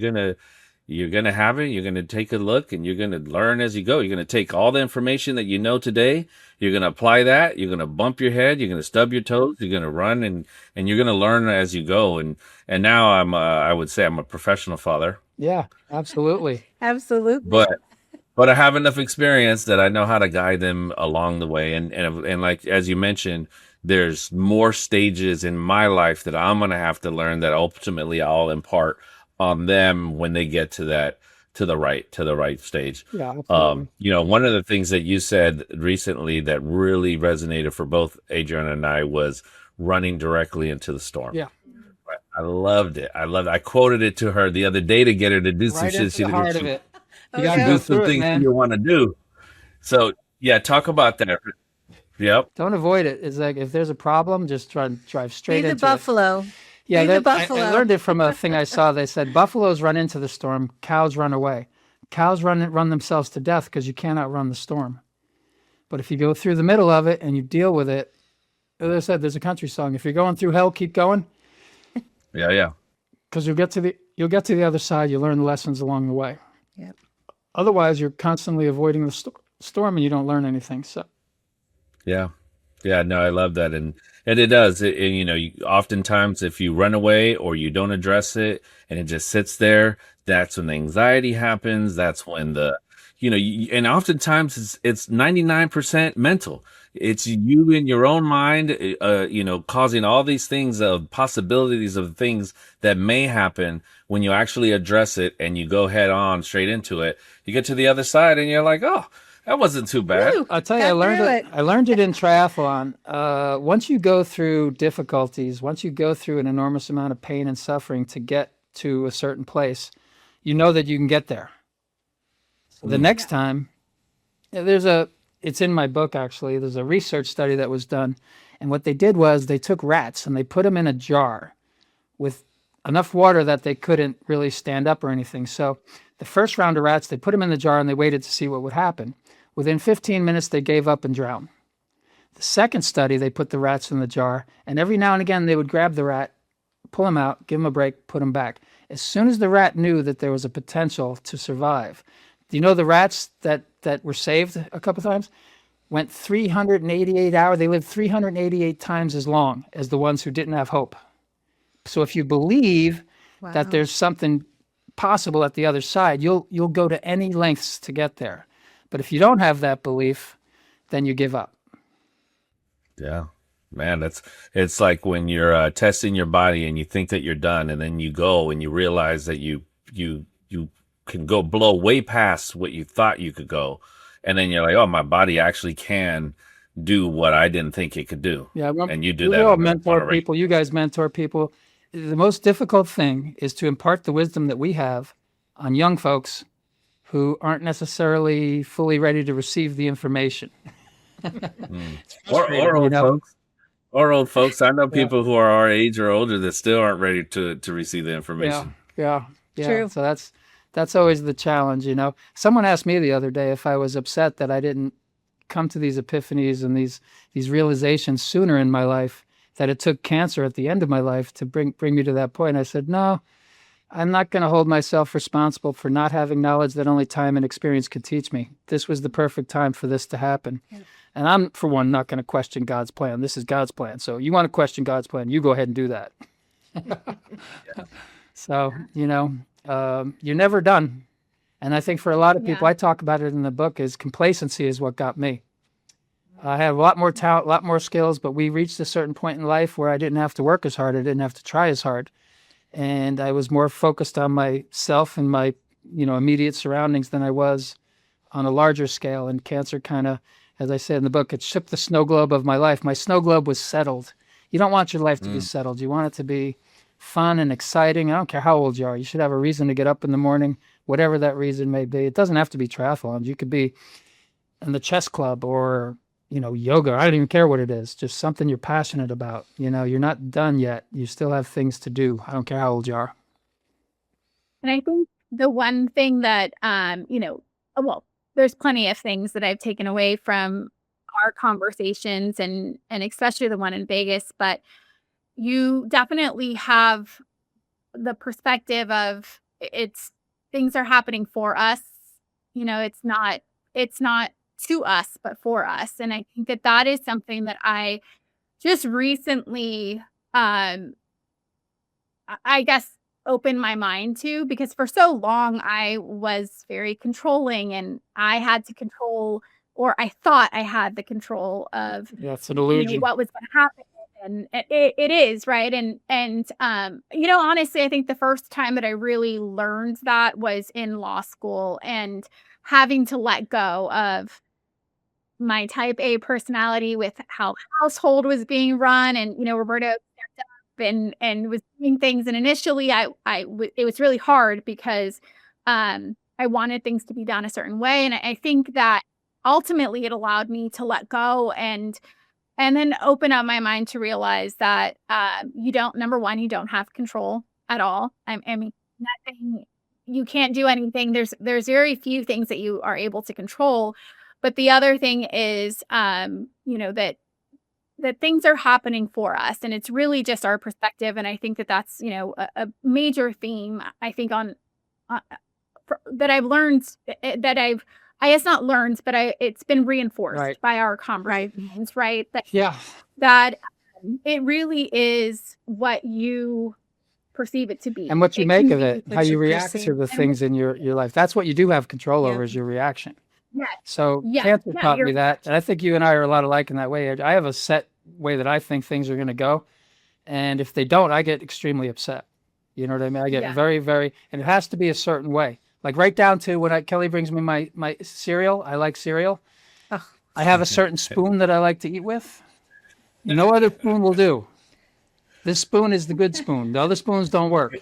gonna have it. You're gonna take a look, and you're gonna learn as you go. You're gonna take all the information that you know today. You're gonna apply that. You're gonna bump your head. You're gonna stub your toes. You're gonna run, and you're gonna learn as you go. And now I would say I'm a professional father. Yeah, absolutely. Absolutely. But I have enough experience that I know how to guide them along the way. And like as you mentioned, there's more stages in my life that I'm gonna have to learn that ultimately I'll impart on them when they get to the right stage. Yeah, absolutely. One of the things that you said recently that really resonated for both Adrienne and I was running directly into the storm. Yeah. I loved it. I loved it. I quoted it to her the other day to get her to do some Right shit into the heart of it. You Oh, got to yeah. go do some through it, things you man. want to do. So yeah, talk about that. Yep. Don't avoid it. It's like if there's a problem, just try and drive Be straight the into it. buffalo. Yeah, Be the I buffalo. learned it from a thing I saw. They said buffaloes run into the storm, cows run away. Cows run themselves to death because you can't outrun the storm. But if you go through the middle of it and you deal with it, as I said, there's a country song. If you're going through hell, keep going, Yeah. because you'll get to the other side. You learn the lessons along the way. Yep. Otherwise, you're constantly avoiding the storm and you don't learn anything. So Yeah. Yeah, no, I love that. And it does. Oftentimes if you run away or you don't address it and it just sits there, that's when the anxiety happens. That's when and oftentimes it's 99% mental. It's you in your own mind, causing all these things of possibilities of things that may happen when you actually address it and you go head on straight into it. You get to the other side and you're like, oh, that wasn't too bad. Woo, I'll tell you, got I learned through it. I learned it in triathlon. Once you go through difficulties, once you go through an enormous amount of pain and suffering to get to a certain place, you know that you can get there. So the next time, it's in my book actually. There's a research study that was done, and what they did was they took rats and they put them in a jar with enough water that they couldn't really stand up or anything. So the first round of rats, they put them in the jar and they waited to see what would happen. Within 15 minutes, they gave up and drowned. The second study, they put the rats in the jar, and every now and again, they would grab the rat, pull him out, give him a break, put him back. As soon as the rat knew that there was a potential to survive, do you know the rats that were saved a couple times went 388 hours? They lived 388 times as long as the ones who didn't have hope. So if you believe that there's something possible at the other side, you'll go to any lengths to get there. But if you don't have that belief, then you give up. Yeah, man, it's like when you're testing your body and you think that you're done, and then you go and you realize that you can go blow way past what you thought you could go, and then you're like, oh, my body actually can do what I didn't think it could do. Yeah, and you do we that. all on a mentor regular- people. You guys mentor people. The most difficult thing is to impart the wisdom that we have on young folks who aren't necessarily fully ready to receive the information. Or old folks. Or old folks. I know Yeah. people who are our age or older that still aren't ready to receive the information. Yeah. True. So that's always the challenge, you know. Someone asked me the other day if I was upset that I didn't come to these epiphanies and these realizations sooner in my life, that it took cancer at the end of my life to bring me to that point. I said, no, I'm not going to hold myself responsible for not having knowledge that only time and experience could teach me. This was the perfect time for this to happen. Yeah. And I'm, for one, not going to question God's plan. This is God's plan. So you want to question God's plan, you go ahead and do that. So, you're never done. And I think for a lot of people, I talk about it in the book, is complacency is what got me. I had a lot more talent, a lot more skills, but we reached a certain point in life where I didn't have to work as hard. I didn't have to try as hard. And I was more focused on myself and my, immediate surroundings than I was on a larger scale. And cancer kind of, as I said in the book, it shook the snow globe of my life. My snow globe was settled. You don't want your life to be settled. You want it to be fun and exciting. I don't care how old you are. You should have a reason to get up in the morning, whatever that reason may be. It doesn't have to be triathlons. You could be in the chess club or, yoga. I don't even care what it is. Just something you're passionate about. You're not done yet. You still have things to do. I don't care how old you are. And I think the one thing that, there's plenty of things that I've taken away from our conversations and especially the one in Vegas, but you definitely have the perspective of things are happening for us. It's not to us, but for us. And I think that is something that I just recently, I guess, opened my mind to, because for so long I was very controlling and I had to control, or I thought I had the control of it's an illusion. what was going to happen. And it is, right. And honestly, I think the first time that I really learned that was in law school, and having to let go of my type A personality with how household was being run. And, Roberto stepped up and was doing things. And initially it was really hard because I wanted things to be done a certain way. And I think that ultimately it allowed me to let go and then open up my mind to realize that number one, you don't have control at all. I mean, nothing, you can't do anything. There's very few things that you are able to control. But the other thing is, that things are happening for us, and it's really just our perspective. And I think that that's, a major theme, I think, that I've learned, it's not learned, but it's been reinforced by our conversations, right? That it really is what you perceive it to be. And what you make of it, how you react to the things in your life. That's what you do have control over, is your reaction. Yes. So cancer taught me that. And I think you and I are a lot alike in that way. I have a set way that I think things are going to go. And if they don't, I get extremely upset. You know what I mean? I get very, very, and it has to be a certain way. Like right down to when Kelly brings me my cereal. I like cereal. Oh. I have a certain spoon that I like to eat with. No other spoon will do. This spoon is the good spoon. The other spoons don't work.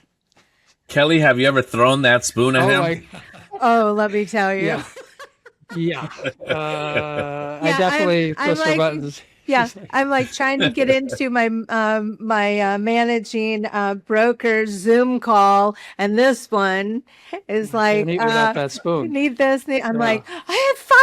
Kelly, have you ever thrown that spoon at him? Let me tell you. Yeah. I definitely push the buttons. Yeah, I'm like trying to get into my managing broker Zoom call, and this one is like, without that spoon. Need this. I'm like, I have 5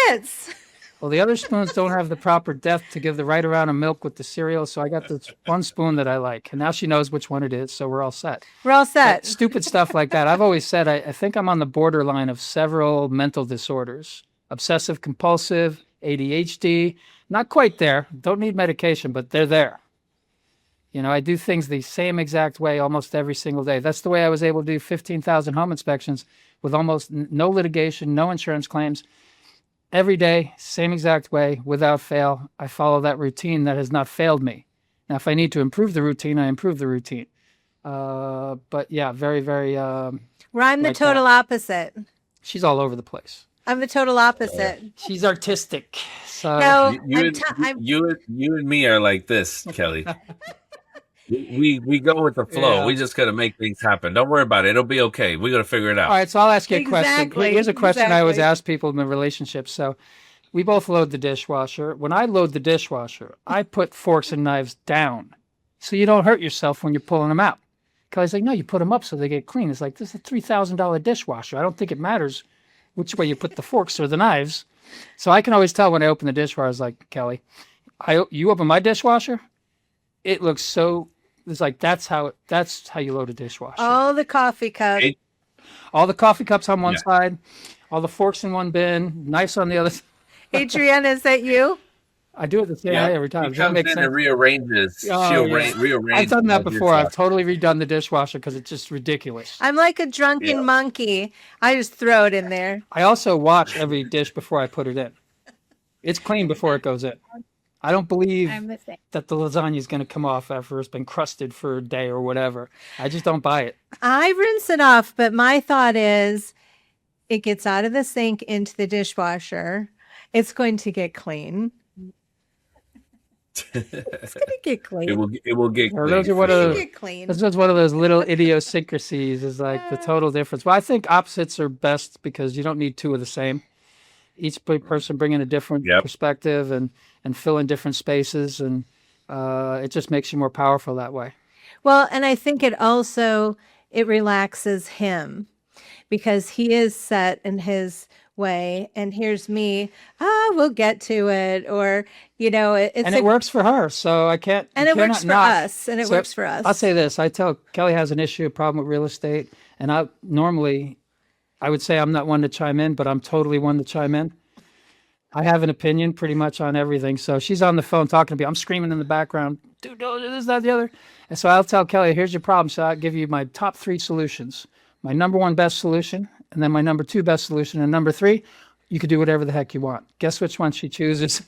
minutes. Well, the other spoons don't have the proper depth to give the right amount of milk with the cereal, so I got this one spoon that I like, and now she knows which one it is, so we're all set. We're all set. But stupid stuff like that. I've always said I think I'm on the borderline of several mental disorders: obsessive compulsive, ADHD. Not quite there. Don't need medication, but they're there. I do things the same exact way almost every single day. That's the way I was able to do 15,000 home inspections with almost no litigation, no insurance claims. Every day, same exact way, without fail. I follow that routine that has not failed me. Now, if I need to improve the routine, I improve the routine. But yeah, very, very... Where I'm the total opposite. She's all over the place. I'm the total opposite. She's artistic. So no, you and me are like this, Kelly. We go with the flow. Yeah. We just got to make things happen. Don't worry about it. It'll be okay. We got to figure it out. All right. So I'll ask you a question. Here's a question I always ask people in relationships. So we both load the dishwasher. When I load the dishwasher, I put forks and knives down so you don't hurt yourself when you're pulling them out. Kelly's like, no, you put them up so they get clean. It's like, this is a $3,000 dishwasher. I don't think it matters which way you put the forks or the knives. So I can always tell when I open the dishwasher. I was like, Kelly, you open my dishwasher, it looks so... It's like that's how you load a dishwasher. All the coffee cups. All the coffee cups on one side, all the forks in one bin, knives on the other side. Adrienne, is that you? I do it the same way every time. She comes in and rearranges. She'll rearrange. I've done that before. I've totally redone the dishwasher because it's just ridiculous. I'm like a drunken monkey. I just throw it in there. I also wash every dish before I put it in. It's clean before it goes in. I don't believe that the lasagna is going to come off after it's been crusted for a day or whatever. I just don't buy it. I rinse it off, but my thought is it gets out of the sink into the dishwasher. It's going to get clean. It's going to get clean. It will get clean. This is one of those little idiosyncrasies, is like the total difference. Well, I think opposites are best because you don't need two of the same. Each person bringing a different perspective and fill in different spaces, and it just makes you more powerful that way. Well, and I think it relaxes him because he is set in his way, and here's me, we'll get to it, or it works for her, so I can't. And it works for us, and it works for us. I'll say this: I tell Kelly has an issue, a problem with real estate, and I would say I'm not one to chime in, but I'm totally one to chime in. I have an opinion pretty much on everything. So she's on the phone talking to me. I'm screaming in the background, dude, this, that, the other. And so I'll tell Kelly, here's your problem. So I'll give you my top 3 solutions. My number 1 best solution, and then my number 2 best solution. And number 3, you could do whatever the heck you want. Guess which one she chooses?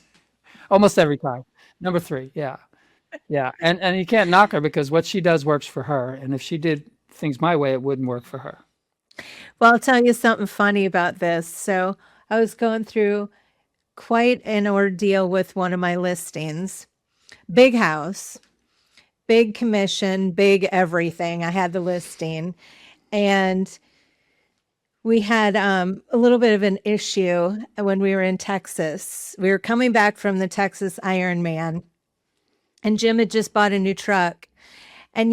Almost every time. Number 3, yeah. Yeah, and you can't knock her because what she does works for her. And if she did things my way, it wouldn't work for her. Well, I'll tell you something funny about this. So I was going through quite an ordeal with one of my listings. Big house. big commission, big everything. I had the listing, and we had a little bit of an issue when we were in Texas. We were coming back from the Texas Ironman, and Jim had just bought a new truck. And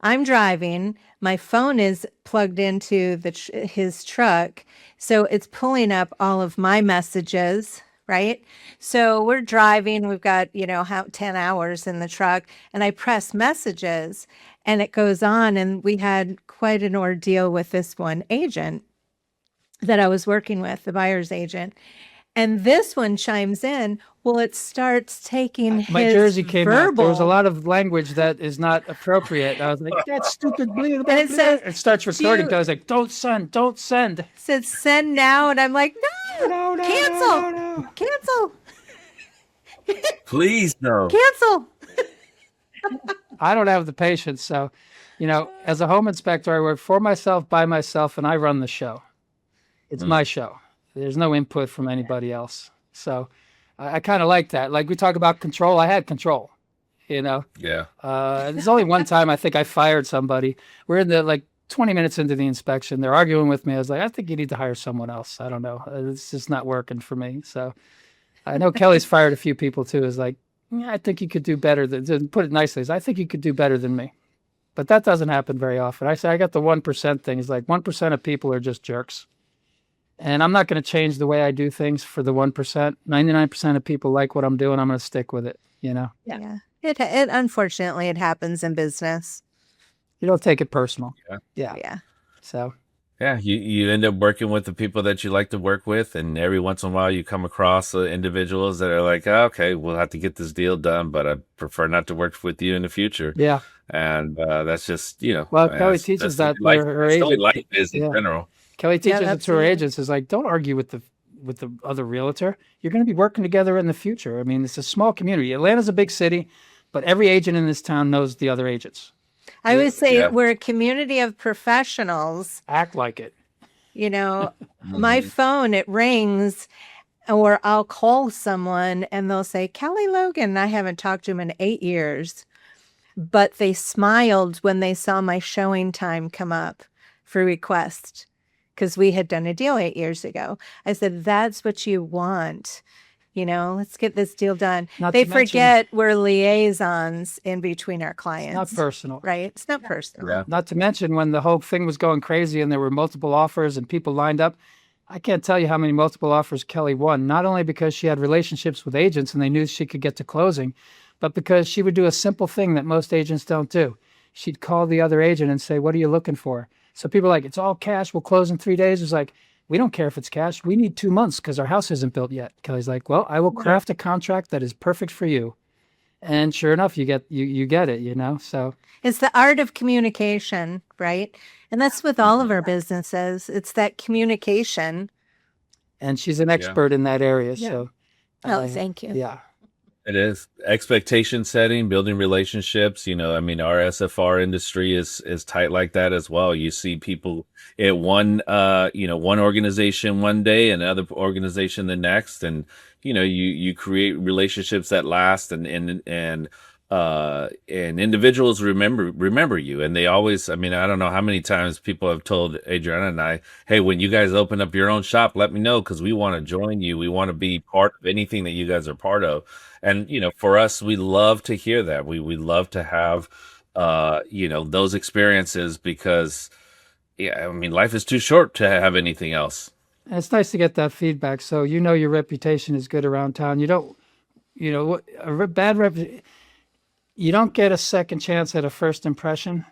I'm driving, my phone is plugged into his truck, so it's pulling up all of my messages, right? So we're driving, we've got, 10 hours in the truck, and I press messages, and it goes on, and we had quite an ordeal with this one agent that I was working with, the buyer's agent. And this one chimes in. Well, it starts taking My his jersey came out. verbal. There was a lot of language that is not appropriate. I was like, that's stupid. Blah, blah, And it blah. says, It starts recording. "Do- I was like, don't send, don't send. said send now, and I'm like, no, cancel, no. cancel, Please no. cancel. I don't have the patience. So, as a home inspector, I work for myself, by myself, and I run the show. It's my show. There's no input from anybody else. So I kind of like that. Like we talk about control. I had control, Yeah. There's only one time I think I fired somebody. We're in the 20 minutes into the inspection. They're arguing with me. I was like, I think you need to hire someone else. I don't know. It's just not working for me. So I know Kelly's fired a few people too. Is like, yeah, I think you could do better to put it nicely. I think you could do better than me. But that doesn't happen very often. I say I got the 1% thing. It's like 1% of people are just jerks. And I'm not going to change the way I do things for the 1%. 99% of people like what I'm doing. I'm going to stick with it. Yeah. It unfortunately it happens in business. You don't take it personal. Yeah. Yeah. So Yeah, you end up working with the people that you like to work with, and every once in a while you come across individuals that are like, oh, okay, we'll have to get this deal done, but I prefer not to work with you in the future. yeah. And that's just, Well, Kelly teaches that life, to her that's the way agent. life is in Yeah. general. Kelly teaches it to her absolutely. agents is like, don't argue with the other realtor. You're going to be working together in the future. I mean, it's a small community. Atlanta's a big city, but every agent in this town knows the other agents. I would say Yeah. we're a community of professionals. Act like it. My phone, it rings, or I'll call someone and they'll say, Kelly Logan. I haven't talked to him in 8 years, but they smiled when they saw my showing time come up for request because we had done a deal 8 years ago. I said, that's what you want. Let's get this deal done. Not They to mention- forget we're liaisons in between our clients. Not personal. Right? It's not personal. Yeah. Not to mention when the whole thing was going crazy and there were multiple offers and people lined up. I can't tell you how many multiple offers Kelly won, not only because she had relationships with agents and they knew she could get to closing, but because she would do a simple thing that most agents don't do. She'd call the other agent and say, what are you looking for? So people are like, it's all cash. We'll close in 3 days. It's like, we don't care if it's cash. We need 2 months because our house isn't built yet. Kelly's like, well, I will craft a contract that is perfect for you. And sure enough, you get it, So It's the art of communication, right? And that's with all of our businesses. It's that communication. and she's an expert in that area. Yeah. So Thank you. yeah. It is expectation setting, building relationships. Our SFR industry is tight like that as well. You see people at one organization one day, and another organization the next, and you create relationships that last, and individuals remember you, and they always. I don't know how many times people have told Adriana and I, hey, when you guys open up your own shop, let me know because we want to join you. We want to be part of anything that you guys are part of. And, for us, we love to hear that. We love to have, those experiences because, life is too short to have anything else. And it's nice to get that feedback. So your reputation is good around town. You don't, you don't get a second chance at a first impression,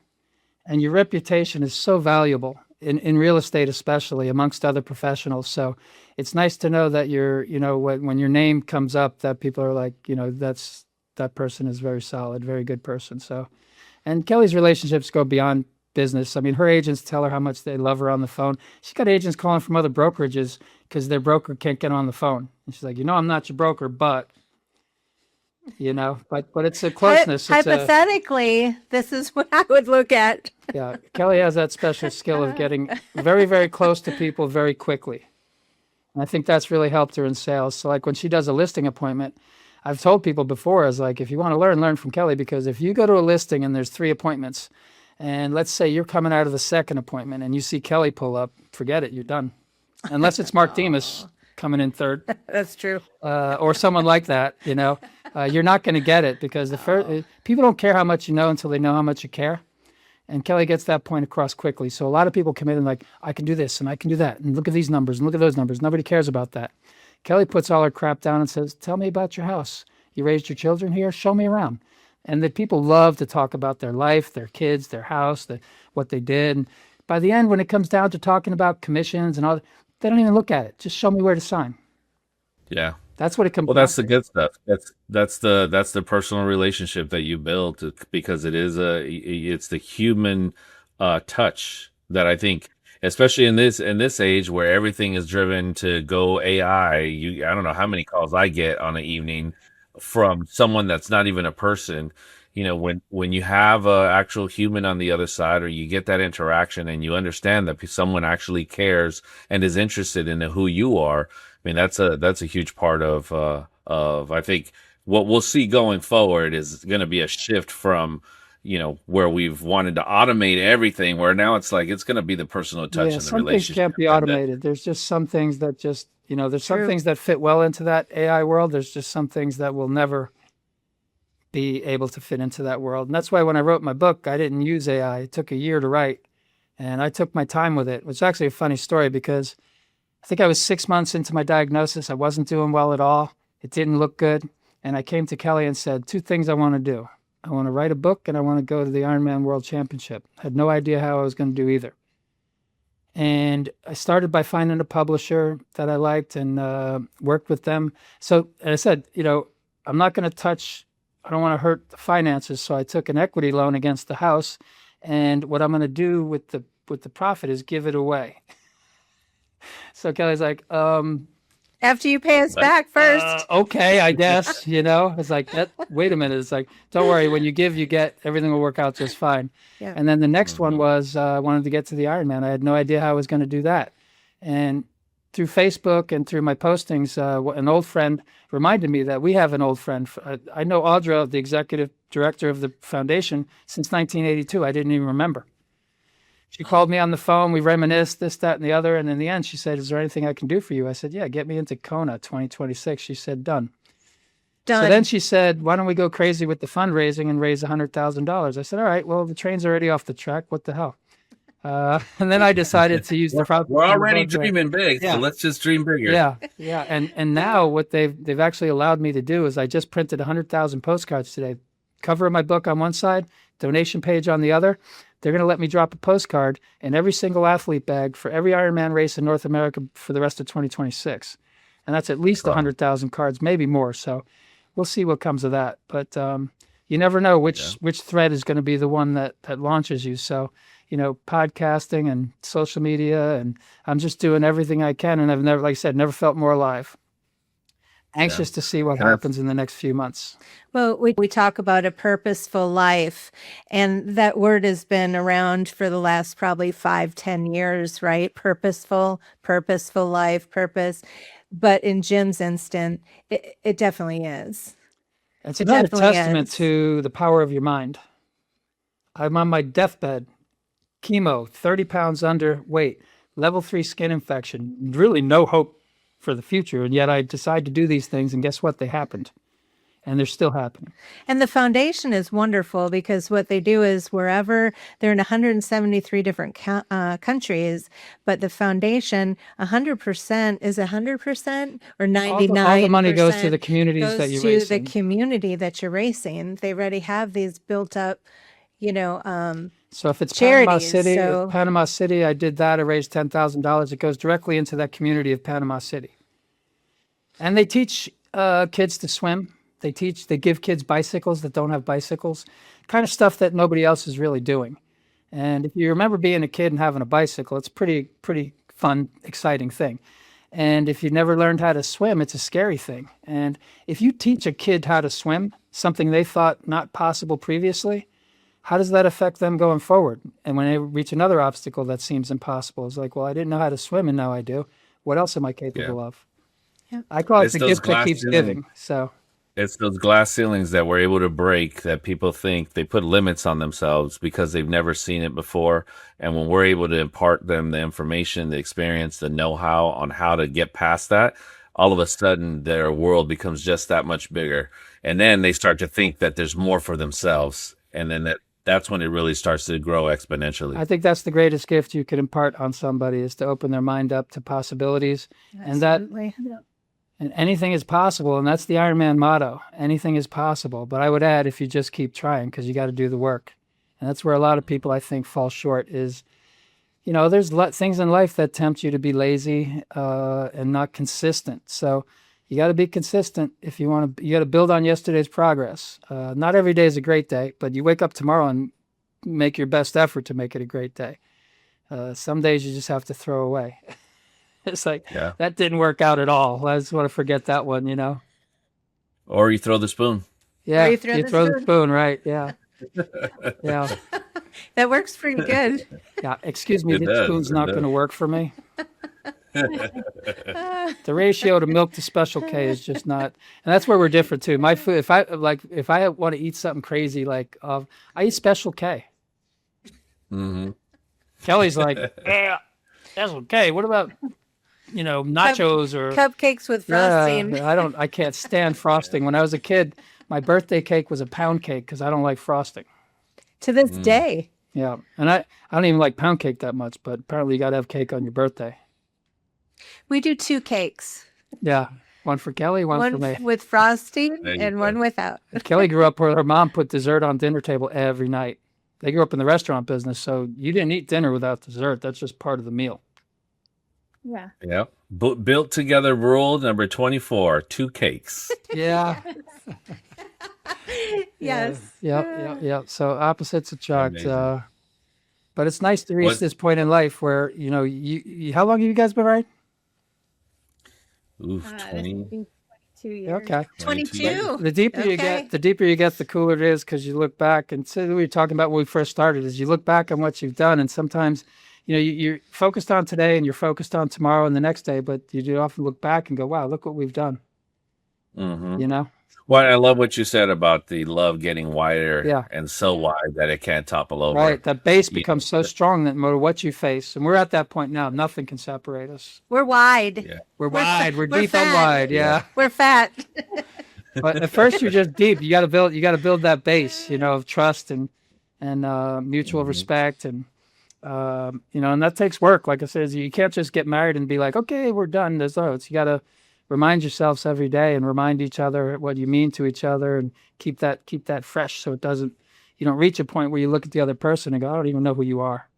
and your reputation is so valuable in real estate, especially amongst other professionals. So it's nice to know that when your name comes up, that people are like, that person is very solid, very good person. So, and Kelly's relationships go beyond business. Her agents tell her how much they love her on the phone. She's got agents calling from other brokerages because their broker can't get on the phone. And she's like, I'm not your broker, but but it's a closeness. Hypothetically, this is what I would look at. Yeah, Kelly has that special skill of getting very, very close to people very quickly. And I think that's really helped her in sales. So like when she does a listing appointment, I've told people before, I was like, if you want to learn from Kelly, because if you go to a listing and there's 3 appointments, and let's say you're coming out of the second appointment and you see Kelly pull up, forget it, you're done. Unless it's Mark Demas coming in third. That's true. Or someone like that, you're not going to get it, because people don't care how much you know until they know how much you care. And Kelly gets that point across quickly. So a lot of people come in and like, I can do this and I can do that. And look at these numbers and look at those numbers. Nobody cares about that. Kelly puts all her crap down and says, tell me about your house. You raised your children here? Show me around. And the people love to talk about their life, their kids, their house, what they did. And by the end, when it comes down to talking about commissions and all, they don't even look at it. Just show me where to sign. Yeah. That's what it comes. Well, that's the good stuff. That's the personal relationship that you build, because it's the human touch that I think, especially in this age where everything is driven to go AI. I don't know how many calls I get on an evening from someone that's not even a person. When you have an actual human on the other side, or you get that interaction and you understand that someone actually cares and is interested in who you are. I mean, that's a huge part of I think what we'll see going forward is going to be a shift from, where we've wanted to automate everything, where now it's like, it's going to be the personal touch and the some things relationship. can't be automated. There's just some things that just, there's some things that fit well into that AI world. There's just some things that will never be able to fit into that world. And that's why when I wrote my book, I didn't use AI. It took a year to write, and I took my time with it, which is actually a funny story, because I think I was 6 months into my diagnosis. I wasn't doing well at all. It didn't look good. And I came to Kelly and said, 2 things I want to do. I want to write a book and I want to go to the Ironman World Championship. I had no idea how I was going to do either. And I started by finding a publisher that I liked and worked with them. So I said, I'm not going to I don't want to hurt the finances. So I took an equity loan against the house. And what I'm going to do with the profit is give it away. So Kelly's like, After you pay us back first. okay, I guess, it's like, wait a minute. It's like, don't worry. When you give, you get. Everything will work out just fine. Yeah. And then the next one was, I wanted to get to the Ironman. I had no idea how I was going to do that. And through Facebook and through my postings, an old friend reminded me that we have an old friend. I know Audra, the executive director of the foundation, since 1982. I didn't even remember. She called me on the phone. We reminisced, this, that, and the other. And in the end, she said, is there anything I can do for you? I said, yeah, get me into Kona 2026. She said, done. So then she said, why don't we go crazy with the fundraising and raise $100,000? I said, all right, well, the train's already off the track. What the hell? And then I decided to use the profit. We're already dreaming big, so let's just dream bigger. Yeah. And now what they've actually allowed me to do is I just printed 100,000 postcards today. Cover of my book on one side, donation page on the other. They're going to let me drop a postcard in every single athlete bag for every Ironman race in North America for the rest of 2026. And that's at least 100,000 cards, maybe more. So we'll see what comes of that. But you never know which thread is going to be the one that launches you. So, podcasting and social media, and I'm just doing everything I can. And I've never, like I said, never felt more alive. Anxious to see what happens in the next few months. Well, we talk about a purposeful life, and that word has been around for the last probably 5-10 years, right? Purposeful life, purpose. But in Jim's instant, it definitely is. It's another testament to the power of your mind. I'm on my deathbed, chemo, 30 pounds underweight, level 3 skin infection, really no hope for the future. And yet I decide to do these things, and guess what? They happened. And they're still happening. And the foundation is wonderful, because what they do is wherever they're in 173 different countries, but the foundation, 100% is 100% or 99%. All the money goes to the communities that you're racing. Goes to the community that you're racing. They already have these built up, so if it's charities, Panama City, I did that. I raised $10,000. It goes directly into that community of Panama City. And they teach kids to swim. They give kids bicycles that don't have bicycles, kind of stuff that nobody else is really doing. And if you remember being a kid and having a bicycle, it's pretty fun, exciting thing. And if you never learned how to swim, it's a scary thing. And if you teach a kid how to swim, something they thought not possible previously, how does that affect them going forward? And when they reach another obstacle that seems impossible, it's like, well, I didn't know how to swim and now I do. What else am I capable of? Yeah. I call it the gift that keeps giving. So It's those glass ceilings that we're able to break that people think they put limits on themselves because they've never seen it before. And when we're able to impart them the information, the experience, the know-how on how to get past that, all of a sudden their world becomes just that much bigger. And then they start to think that there's more for themselves. And then that's when it really starts to grow exponentially. I think that's the greatest gift you could impart on somebody, is to open their mind up to possibilities. Absolutely. And anything is possible. And that's the Ironman motto. Anything is possible. But I would add, if you just keep trying, because you got to do the work. And that's where a lot of people, I think, fall short is, there's things in life that tempt you to be lazy and not consistent. So you got to be consistent if you want to. You got to build on yesterday's progress. Not every day is a great day, but you wake up tomorrow and make your best effort to make it a great day. Some days you just have to throw away. It's like, that didn't work out at all. I just want to forget that one, Or you throw the spoon. Yeah, you throw the spoon, right? Yeah. Yeah. That works pretty good. Yeah. Excuse me, the spoon's not going to work for me. The ratio to milk to Special K is just not, and that's where we're different too. My food, if I want to eat something crazy, I eat Special K. Mm-hmm. Kelly's like, yeah, Special K. What about, nachos or cupcakes with frosting? Yeah, I can't stand frosting. When I was a kid, my birthday cake was a pound cake because I don't like frosting. To this day. Yeah, and I don't even like pound cake that much, but apparently you got to have cake on your birthday. We do 2 cakes. Yeah, one for Kelly, one for me. With frosting and one without. Kelly grew up where her mom put dessert on dinner table every night. They grew up in the restaurant business, so you didn't eat dinner without dessert. That's just part of the meal. Yeah. Yep. Built together rule number 24, 2 cakes. Yeah. Yes. Yeah. So opposites attract. But it's nice to reach this point in life where, you how long have you guys been married? Oof, 20. 22 years. Okay. 22. The deeper you get, the cooler it is, because you look back, and so we were talking about when we first started, is you look back on what you've done, and sometimes, you're focused on today and you're focused on tomorrow and the next day, but you do often look back and go, wow, look what we've done. Mm-hmm. Well, I love what you said about the love getting wider and so wide that it can't topple over. Right. That base becomes so strong that no matter what you face, and we're at that point now, nothing can separate us. We're wide. Yeah. We're wide. We're deep and wide. Yeah. We're fat. But at first you're just deep. You got to build that base, of trust and mutual respect. And, and that takes work. Like I said, you can't just get married and be like, okay, we're done. There's loads. You got to remind yourselves every day and remind each other what you mean to each other, and keep that fresh, so you don't reach a point where you look at the other person and go, I don't even know who you are.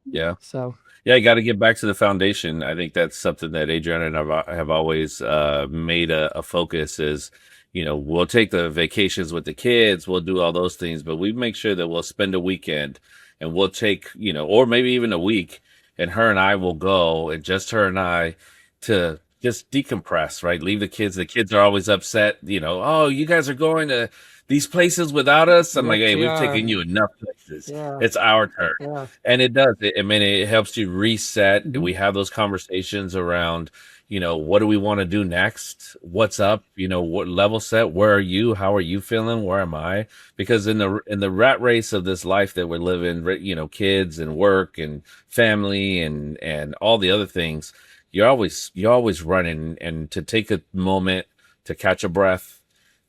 Yeah. So you got to get back to the foundation. I think that's something that Adriana and I have always made a focus is, we'll take the vacations with the kids, we'll do all those things, but we make sure that we'll spend a weekend and we'll take, or maybe even a week, and her and I will go, and just her and I, to just decompress, right? Leave the kids. The kids are always upset, oh, you guys are going to these places without us. I'm like, hey, we've taken you enough places. Yeah. It's our turn. Yeah. And it does. It helps you reset. Mm-hmm. We have those conversations around, what do we want to do next? What's up? What level set? Where are you? How are you feeling? Where am I? Because in the rat race of this life that we're living, kids and work and family and all the other things, you're always running, and to take a moment to catch a breath,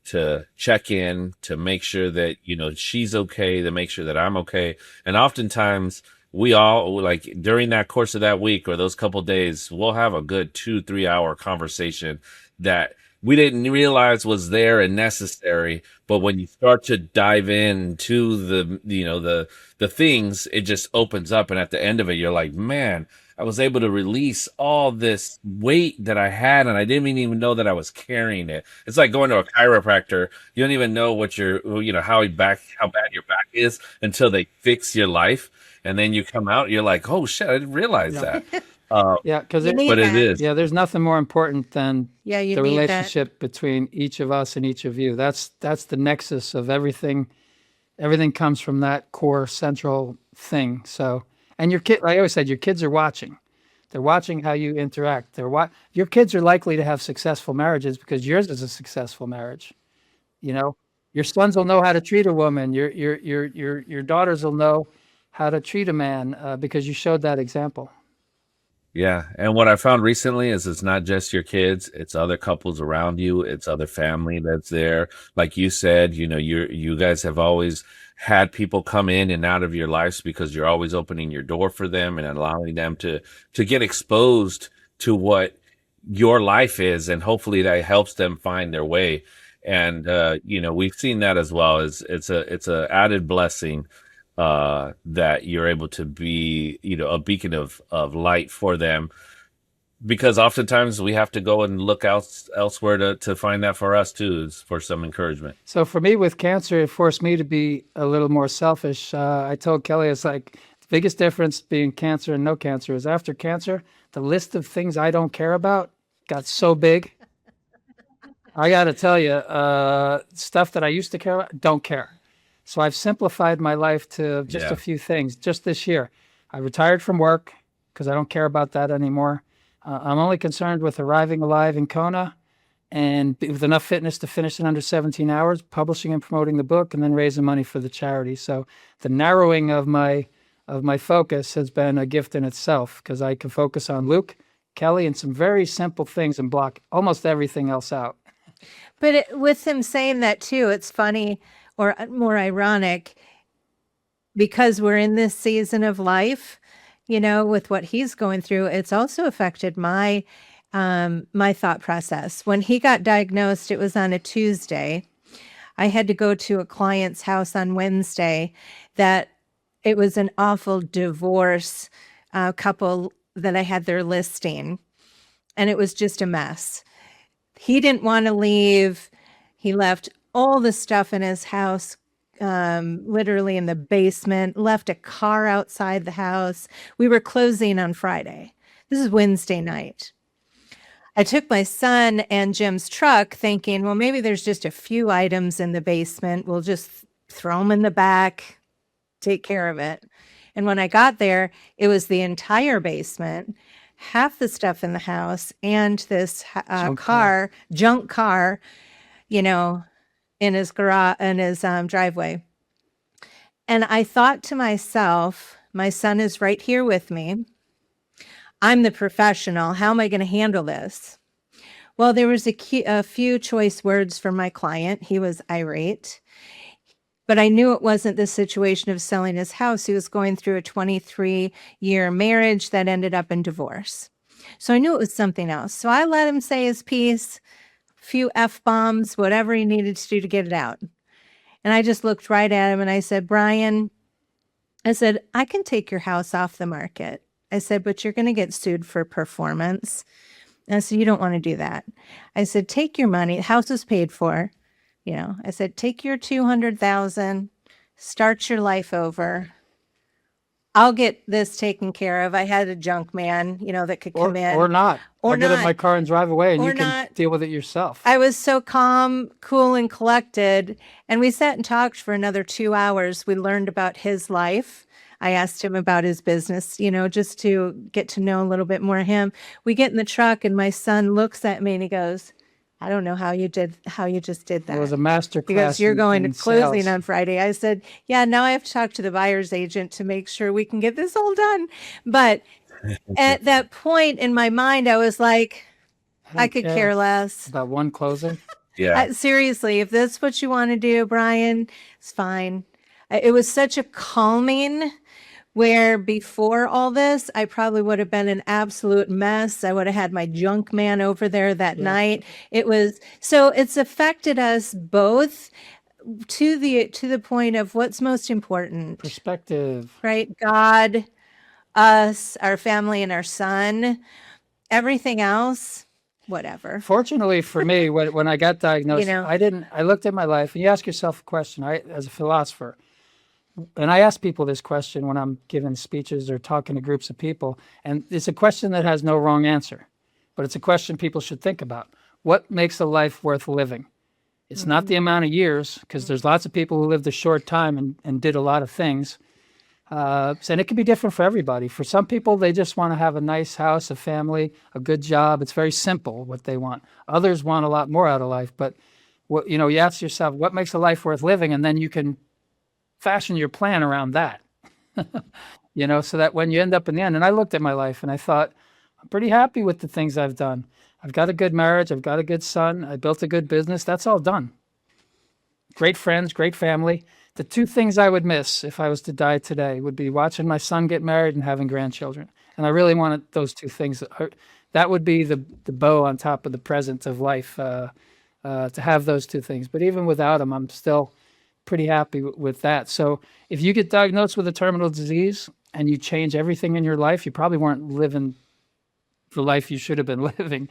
to check in, to make sure that, she's okay, to make sure that I'm okay. And oftentimes we all, like, during that course of that week or those couple of days, we'll have a good 2-3 hour conversation that we didn't realize was there and necessary. But when you start to dive into the things, it just opens up. And at the end of it, you're like, man, I was able to release all this weight that I had, and I didn't even know that I was carrying it. It's like going to a chiropractor. You don't even know how bad your back is until they fix your life. And then you come out, you're like, oh shit, I didn't realize that. Because it is. Yeah, there's nothing more important than the relationship between each of us and each of you. That's the nexus of everything. Everything comes from that core central thing. So, and your kid, like I always said, your kids are watching. They're watching how you interact. Your kids are likely to have successful marriages because yours is a successful marriage. You know, your sons will know how to treat a woman. Your daughters will know how to treat a man because you showed that example. Yeah. And what I found recently is it's not just your kids, it's other couples around you, it's other family that's there. Like you said, you guys have always had people come in and out of your lives because you're always opening your door for them and allowing them to get exposed to what your life is. And hopefully that helps them find their way. And, we've seen that as well. It's a added blessing that you're able to be, a beacon of light for them, because oftentimes we have to go and look elsewhere to find that for us too, for some encouragement. So for me with cancer, it forced me to be a little more selfish. I told Kelly, it's like the biggest difference being cancer and no cancer is after cancer, the list of things I don't care about got so big. I got to tell you, stuff that I used to care about, don't care. So I've simplified my life to just a few things. Just this year, I retired from work because I don't care about that anymore. I'm only concerned with arriving alive in Kona and with enough fitness to finish in under 17 hours, publishing and promoting the book, and then raising money for the charity. So the narrowing of my focus has been a gift in itself because I can focus on Luke, Kelly, and some very simple things and block almost everything else out. But with him saying that too, it's funny or more ironic because we're in this season of life, with what he's going through, it's also affected my thought process. When he got diagnosed, it was on a Tuesday. I had to go to a client's house on Wednesday that it was an awful divorce couple that I had their listing, and it was just a mess. He didn't want to leave. He left all the stuff in his house, literally in the basement, left a car outside the house. We were closing on Friday. This is Wednesday night. I took my son and Jim's truck thinking, well, maybe there's just a few items in the basement. We'll just throw them in the back, take care of it. And when I got there, it was the entire basement, half the stuff in the house, and this junk car, in his garage, in his driveway. And I thought to myself, my son is right here with me. I'm the professional. How am I going to handle this? Well, there was a few choice words from my client. He was irate, but I knew it wasn't the situation of selling his house. He was going through a 23-year marriage that ended up in divorce. So I knew it was something else. So I let him say his piece, few F-bombs, whatever he needed to do to get it out. And I just looked right at him and I said, Brian, I can take your house off the market. I said, but you're going to get sued for performance. And I said, you don't want to do that. I said, take your money. The house is paid for. I said, take your $200,000, start your life over. I'll get this taken care of. I had a junk man, that could come in. Or not. Or I'll get in my car and drive away and Or you can not. deal with it yourself. I was so calm, cool, and collected. And we sat and talked for another 2 hours. We learned about his life. I asked him about his business, just to get to know a little bit more of him. We get in the truck and my son looks at me and he goes, I don't know how you just did that. It was a master class. Because you're going to in closing sales. on Friday. I said, yeah, now I have to talk to the buyer's agent to make sure we can get this all done. But at that point in my mind, I was like, I could care less. About one closing. Yeah. Seriously, if that's what you want to do, Brian, it's fine. It was such a calming, where before all this, I probably would have been an absolute mess. I would have had my junk man over there that night. It's affected us both to the point of what's most important. Perspective. Right? God, us, our family, and our son. Everything else, whatever. Fortunately for me, when I got diagnosed, You know. I looked at my life and you ask yourself a question, as a philosopher, and I ask people this question when I'm giving speeches or talking to groups of people, and it's a question that has no wrong answer, but it's a question people should think about. What makes a life worth living? It's not the amount of years, because there's lots of people who lived a short time and did a lot of things, And it can be different for everybody. For some people, they just want to have a nice house, a family, a good job. It's very simple what they want. Others want a lot more out of life. But what, you ask yourself, what makes a life worth living? And then you can fashion your plan around that, so that when you end up in the end, and I looked at my life and I thought, I'm pretty happy with the things I've done. I've got a good marriage. I've got a good son. I built a good business. That's all done. Great friends, great family. The two things I would miss if I was to die today would be watching my son get married and having grandchildren. And I really wanted those two things. That would be the bow on top of the present of life, to have those two things. But even without them, I'm still pretty happy with that. So if you get diagnosed with a terminal disease and you change everything in your life, you probably weren't living the life you should have been living.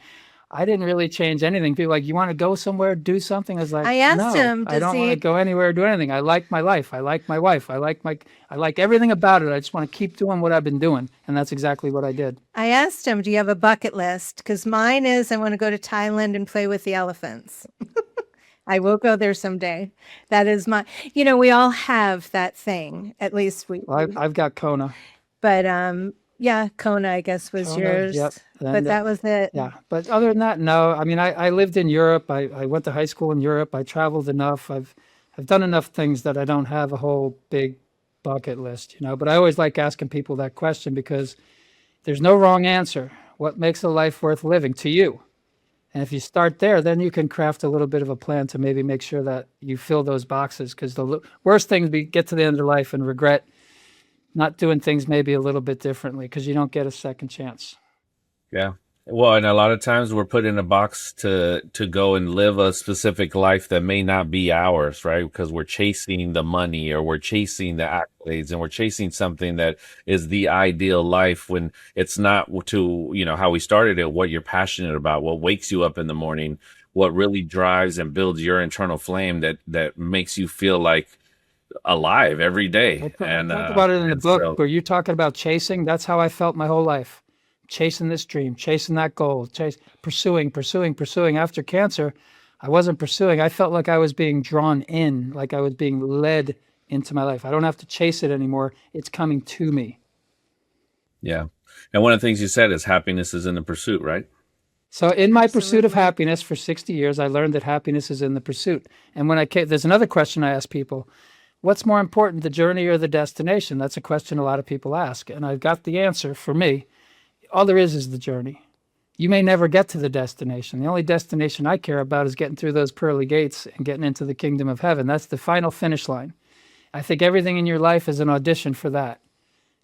I didn't really change anything. People are like, you want to go somewhere, do something? I was like, I asked no, him, I don't want to go anywhere, do anything. I like my life. I like my wife. I like everything about it. I just want to keep doing what I've been doing. And that's exactly what I did. I asked him, do you have a bucket list? Because mine is, I want to go to Thailand and play with the elephants. I will go there someday. That is we all have that thing. At least Well, I've got Kona. But yeah, Kona, I guess, was Kona, yours. yep. But that was it. Yeah. But other than that, no. I mean, I lived in Europe. I went to high school in Europe. I traveled enough. I've done enough things that I don't have a whole big bucket list, But I always like asking people that question because there's no wrong answer. What makes a life worth living to you? And if you start there, then you can craft a little bit of a plan to maybe make sure that you fill those boxes. Because the worst thing is get to the end of life and regret not doing things maybe a little bit differently because you don't get a second chance. Yeah. Well, and a lot of times we're put in a box to go and live a specific life that may not be ours, right? Because we're chasing the money or we're chasing the accolades and we're chasing something that is the ideal life when it's not to, how we started it, what you're passionate about, what wakes you up in the morning, what really drives and builds your internal flame that makes you feel like alive every day. And talk about it in the book where you're talking about chasing. That's how I felt my whole life. Chasing this dream, chasing that goal, pursuing. After cancer, I wasn't pursuing. I felt like I was being drawn in, like I was being led into my life. I don't have to chase it anymore. It's coming to me. Yeah. And one of the things you said is happiness is in the pursuit, right? So in my pursuit of happiness for 60 years, I learned that happiness is in the pursuit. And when there's another question I ask people, what's more important, the journey or the destination? That's a question a lot of people ask. And I've got the answer for me. All there is the journey. You may never get to the destination. The only destination I care about is getting through those pearly gates and getting into the kingdom of heaven. That's the final finish line. I think everything in your life is an audition for that.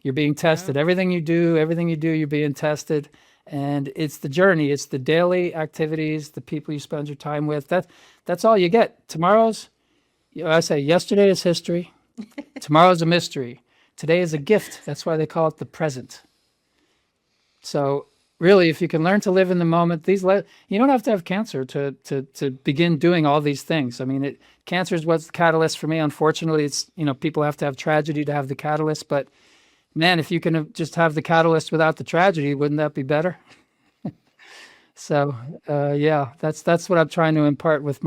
You're being tested. Everything you do, you're being tested. And it's the journey. It's the daily activities, the people you spend your time with. That's all you get. Tomorrow's, I say, yesterday is history. Tomorrow's a mystery. Today is a gift. That's why they call it the present. So really, if you can learn to live in the moment, you don't have to have cancer to begin doing all these things. I mean, cancer is what's the catalyst for me. Unfortunately, it's, people have to have tragedy to have the catalyst. But man, if you can just have the catalyst without the tragedy, wouldn't that be better? So yeah, that's what I'm trying to impart with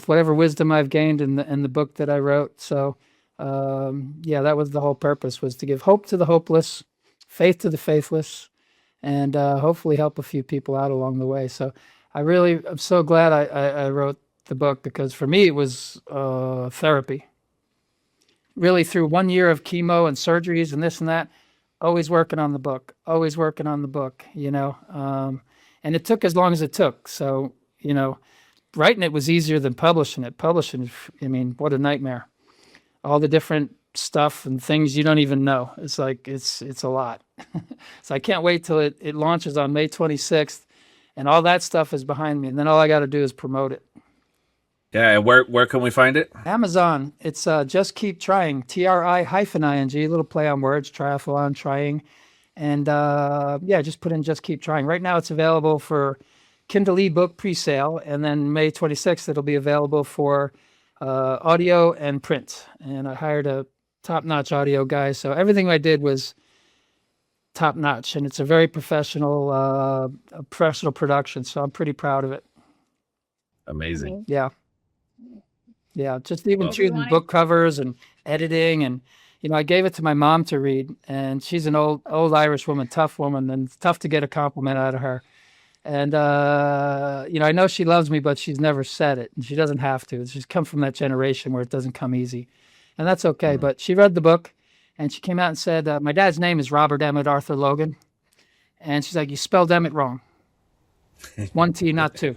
whatever wisdom I've gained in the book that I wrote. So yeah, that was the whole purpose, was to give hope to the hopeless, faith to the faithless, and hopefully help a few people out along the way. So I'm so glad I wrote the book, because for me it was therapy. Really, through 1 year of chemo and surgeries and this and that, always working on the book, and it took as long as it took. So, writing it was easier than publishing it. Publishing, I mean, what a nightmare. All the different stuff and things you don't even know. It's like, it's a lot. So I can't wait till it launches on May 26th, and all that stuff is behind me. And then all I got to do is promote it. Yeah. And where can we find it? Amazon. It's Just Keep Trying, TRI-ING, a little play on words, triathlon, trying. And yeah, just put in Just Keep Trying. Right now it's available for Kindle ebook pre-sale, and then May 26th it'll be available for audio and print. And I hired a top-notch audio guy, so everything I did was top-notch, and it's a very professional production, so I'm pretty proud of it. Amazing. Yeah, just even choosing book covers and editing, and I gave it to my mom to read, and she's an old Irish woman, tough woman, and it's tough to get a compliment out of her. And I know she loves me, but she's never said it, and she doesn't have to. She's come from that generation where it doesn't come easy, and that's okay. But she read the book, and she came out and said, "My dad's name is Robert Emmett Arthur Logan," and she's like, "You spelled Emmett wrong. It's one T, not two."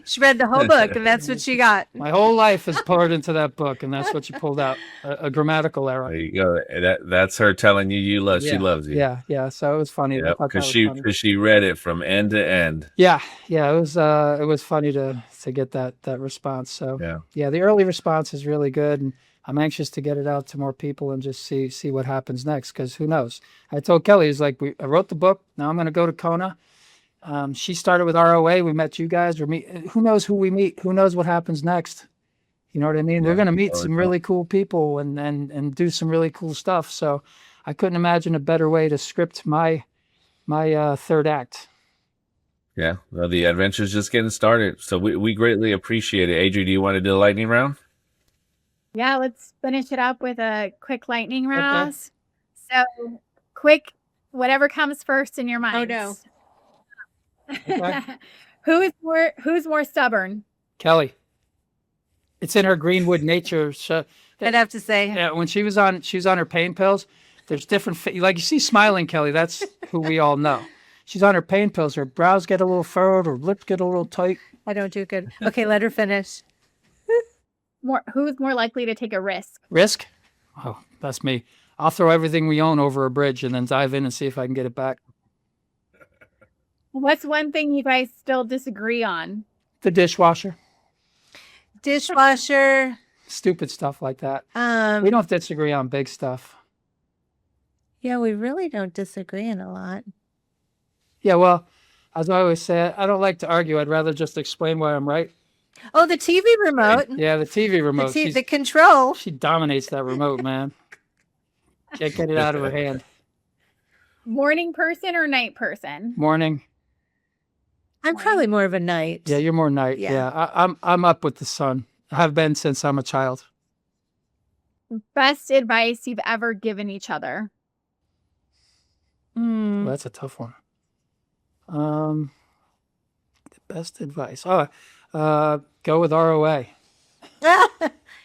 She read the whole book, and that's what she got. My whole life is poured into that book, and that's what she pulled out, a grammatical error. There you go. That's her telling you she loves you. Yeah. So it was funny. Yeah, because she read it from end to end. Yeah. It was funny to get that response. So yeah, the early response is really good, and I'm anxious to get it out to more people and just see what happens next. Because who knows? I told Kelly, it's like I wrote the book. Now I'm going to go to Kona. She started with ROA. We met you guys. Who knows who we meet? Who knows what happens next? You know what I mean? We're going to meet some really cool people and do some really cool stuff. So I couldn't imagine a better way to script my third act. Yeah. Well, the adventure's just getting started. So we greatly appreciate it. Adri, do you want to do the lightning round? Yeah, let's finish it up with a quick lightning round. Okay. So quick, whatever comes first in your mind. Oh, no. Okay. Who's more stubborn? Kelly. It's in her Greenwood nature. So, I'd have to say. yeah, when she was on her pain pills, there's different, like you see smiling Kelly, that's who we all know. She's on her pain pills. Her brows get a little furrowed, her lips get a little tight. I don't do good. Okay, let her finish. Who's more likely to take a risk? Risk? Oh, that's me. I'll throw everything we own over a bridge and then dive in and see if I can get it back. What's one thing you guys still disagree on? The dishwasher. Dishwasher. Stupid stuff like that. We don't disagree on big stuff. Yeah, we really don't disagree on a lot. Yeah, well, as I always say, I don't like to argue. I'd rather just explain why I'm right. Oh, the TV remote. Yeah, the TV remote. The control. She dominates that remote, man. Can't get it out of her hand. Morning person or night person? Morning. I'm probably more of a night. Yeah, you're more night. Yeah. Yeah, I'm up with the sun. I have been since I'm a child. Best advice you've ever given each other? Well, that's a tough one. The best advice. Go with ROA.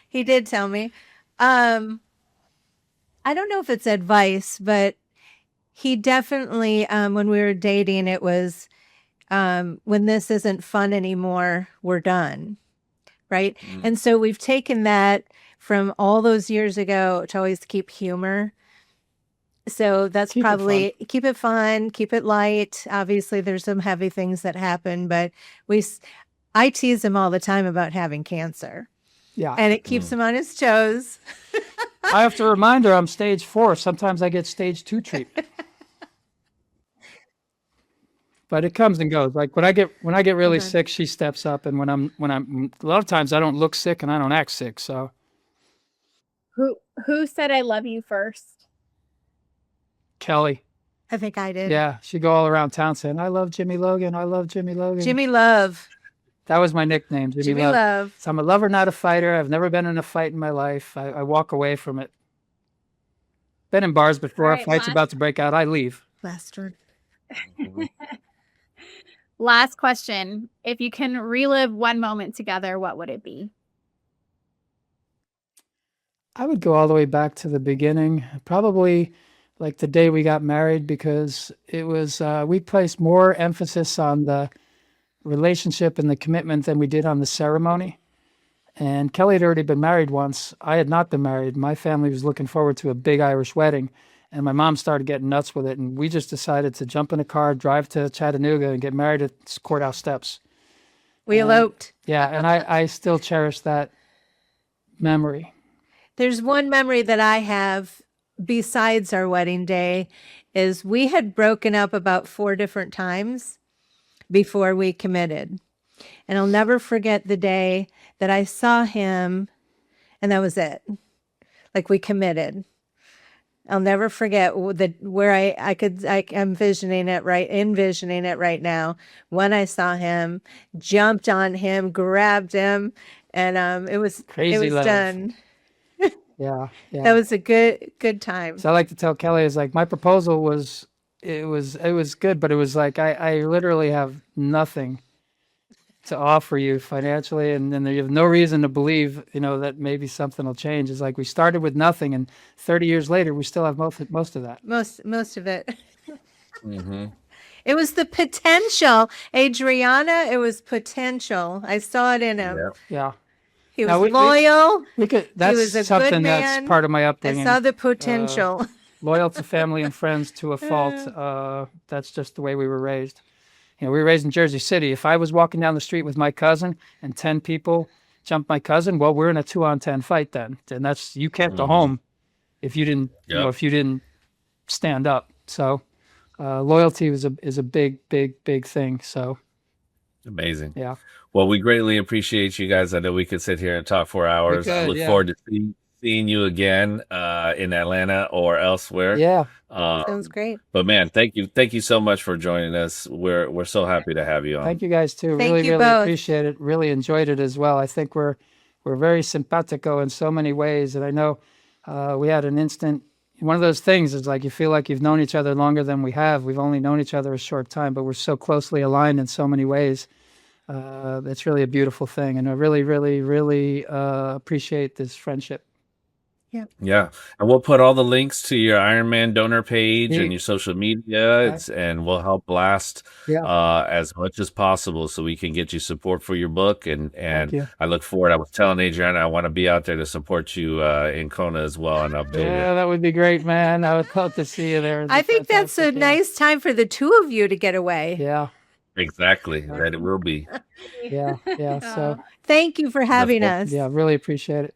He did tell me. I don't know if it's advice, but he definitely, when we were dating, it was, when this isn't fun anymore, we're done. Right. And so we've taken that from all those years ago to always keep humor. So that's keep it fun, keep it light. Obviously there's some heavy things that happen, but I tease him all the time about having cancer. Yeah. And it keeps him on his toes. I have to remind her I'm stage 4. Sometimes I get stage 2 treatment. But it comes and goes. Like when I get really sick, she steps up, and when I'm a lot of times I don't look sick and I don't act sick. So who said I love you first? Kelly. I think I did. Yeah, she'd go all around town saying, "I love Jimmy Logan. I love Jimmy Logan." Jimmy Love. That was my nickname, Jimmy Love. So I'm a lover, not a fighter. I've never been in a fight in my life. I walk away from it. Been in bars before. Right, fight's about to break out. I leave. Bastard. Last question. If you can relive one moment together, what would it be? I would go all the way back to the beginning, probably like the day we got married, because it was, we placed more emphasis on the relationship and the commitment than we did on the ceremony. And Kelly had already been married once. I had not been married. My family was looking forward to a big Irish wedding. And my mom started getting nuts with it. And we just decided to jump in a car, drive to Chattanooga, and get married at courthouse steps. We eloped. Yeah, and I still cherish that memory. There's one memory that I have besides our wedding day is we had broken up about 4 different times before we committed. And I'll never forget the day that I saw him, and that was it. Like we committed. I'll never forget where I'm envisioning it right now. When I saw him, jumped on him, grabbed him, and it was Crazy love. done. Yeah. Yeah. That was a good time. So I like to tell Kelly is like my proposal was it was good, but it was like I literally have nothing to offer you financially, and then you have no reason to believe that maybe something will change. It's like we started with nothing, and 30 years later we still have most of that. Most of it. Mm-hmm. It was the potential, Adriana. It was potential. I saw it in him. Yeah. Yeah. He was Now, loyal. we could. That's was a good something man. that's part of my I upbringing. saw the potential. Loyal to family and friends to a fault. That's just the way we were raised. We were raised in Jersey City. If I was walking down the street with my cousin and 10 people jumped my cousin, well, we're in a 2-on-10 fight then. And that's, you can't go home if you didn't, if you didn't stand up. So loyalty is a big, big, big thing. So Amazing. yeah. Well, we greatly appreciate you guys. I know we could sit here and talk for hours. I look forward to seeing you again in Atlanta or elsewhere. Yeah. Sounds great. But man, thank you so much for joining us. We're so happy to have you on. Thank you guys too. Thank Really, you really both. appreciate it. Really enjoyed it as well. I think we're very simpatico in so many ways. And I know we had an instant, one of those things is like you feel like you've known each other longer than we have. We've only known each other a short time, but we're so closely aligned in so many ways. It's really a beautiful thing. And I really, really, really appreciate this friendship. Yeah. And we'll put all the links to your Ironman donor page Yeah. and your social media, and we'll help blast as much as possible so we can get you support for your book. And you. I look forward. I was telling Adriana I want to be out there to support you in Kona as well and update Yeah, that would be great, man. I would love to see you there. I think that's a fantastic, yeah. nice time for the two of you to get away. Yeah, Exactly. That it will be. yeah. So Thank you for having us. yeah, really appreciate it.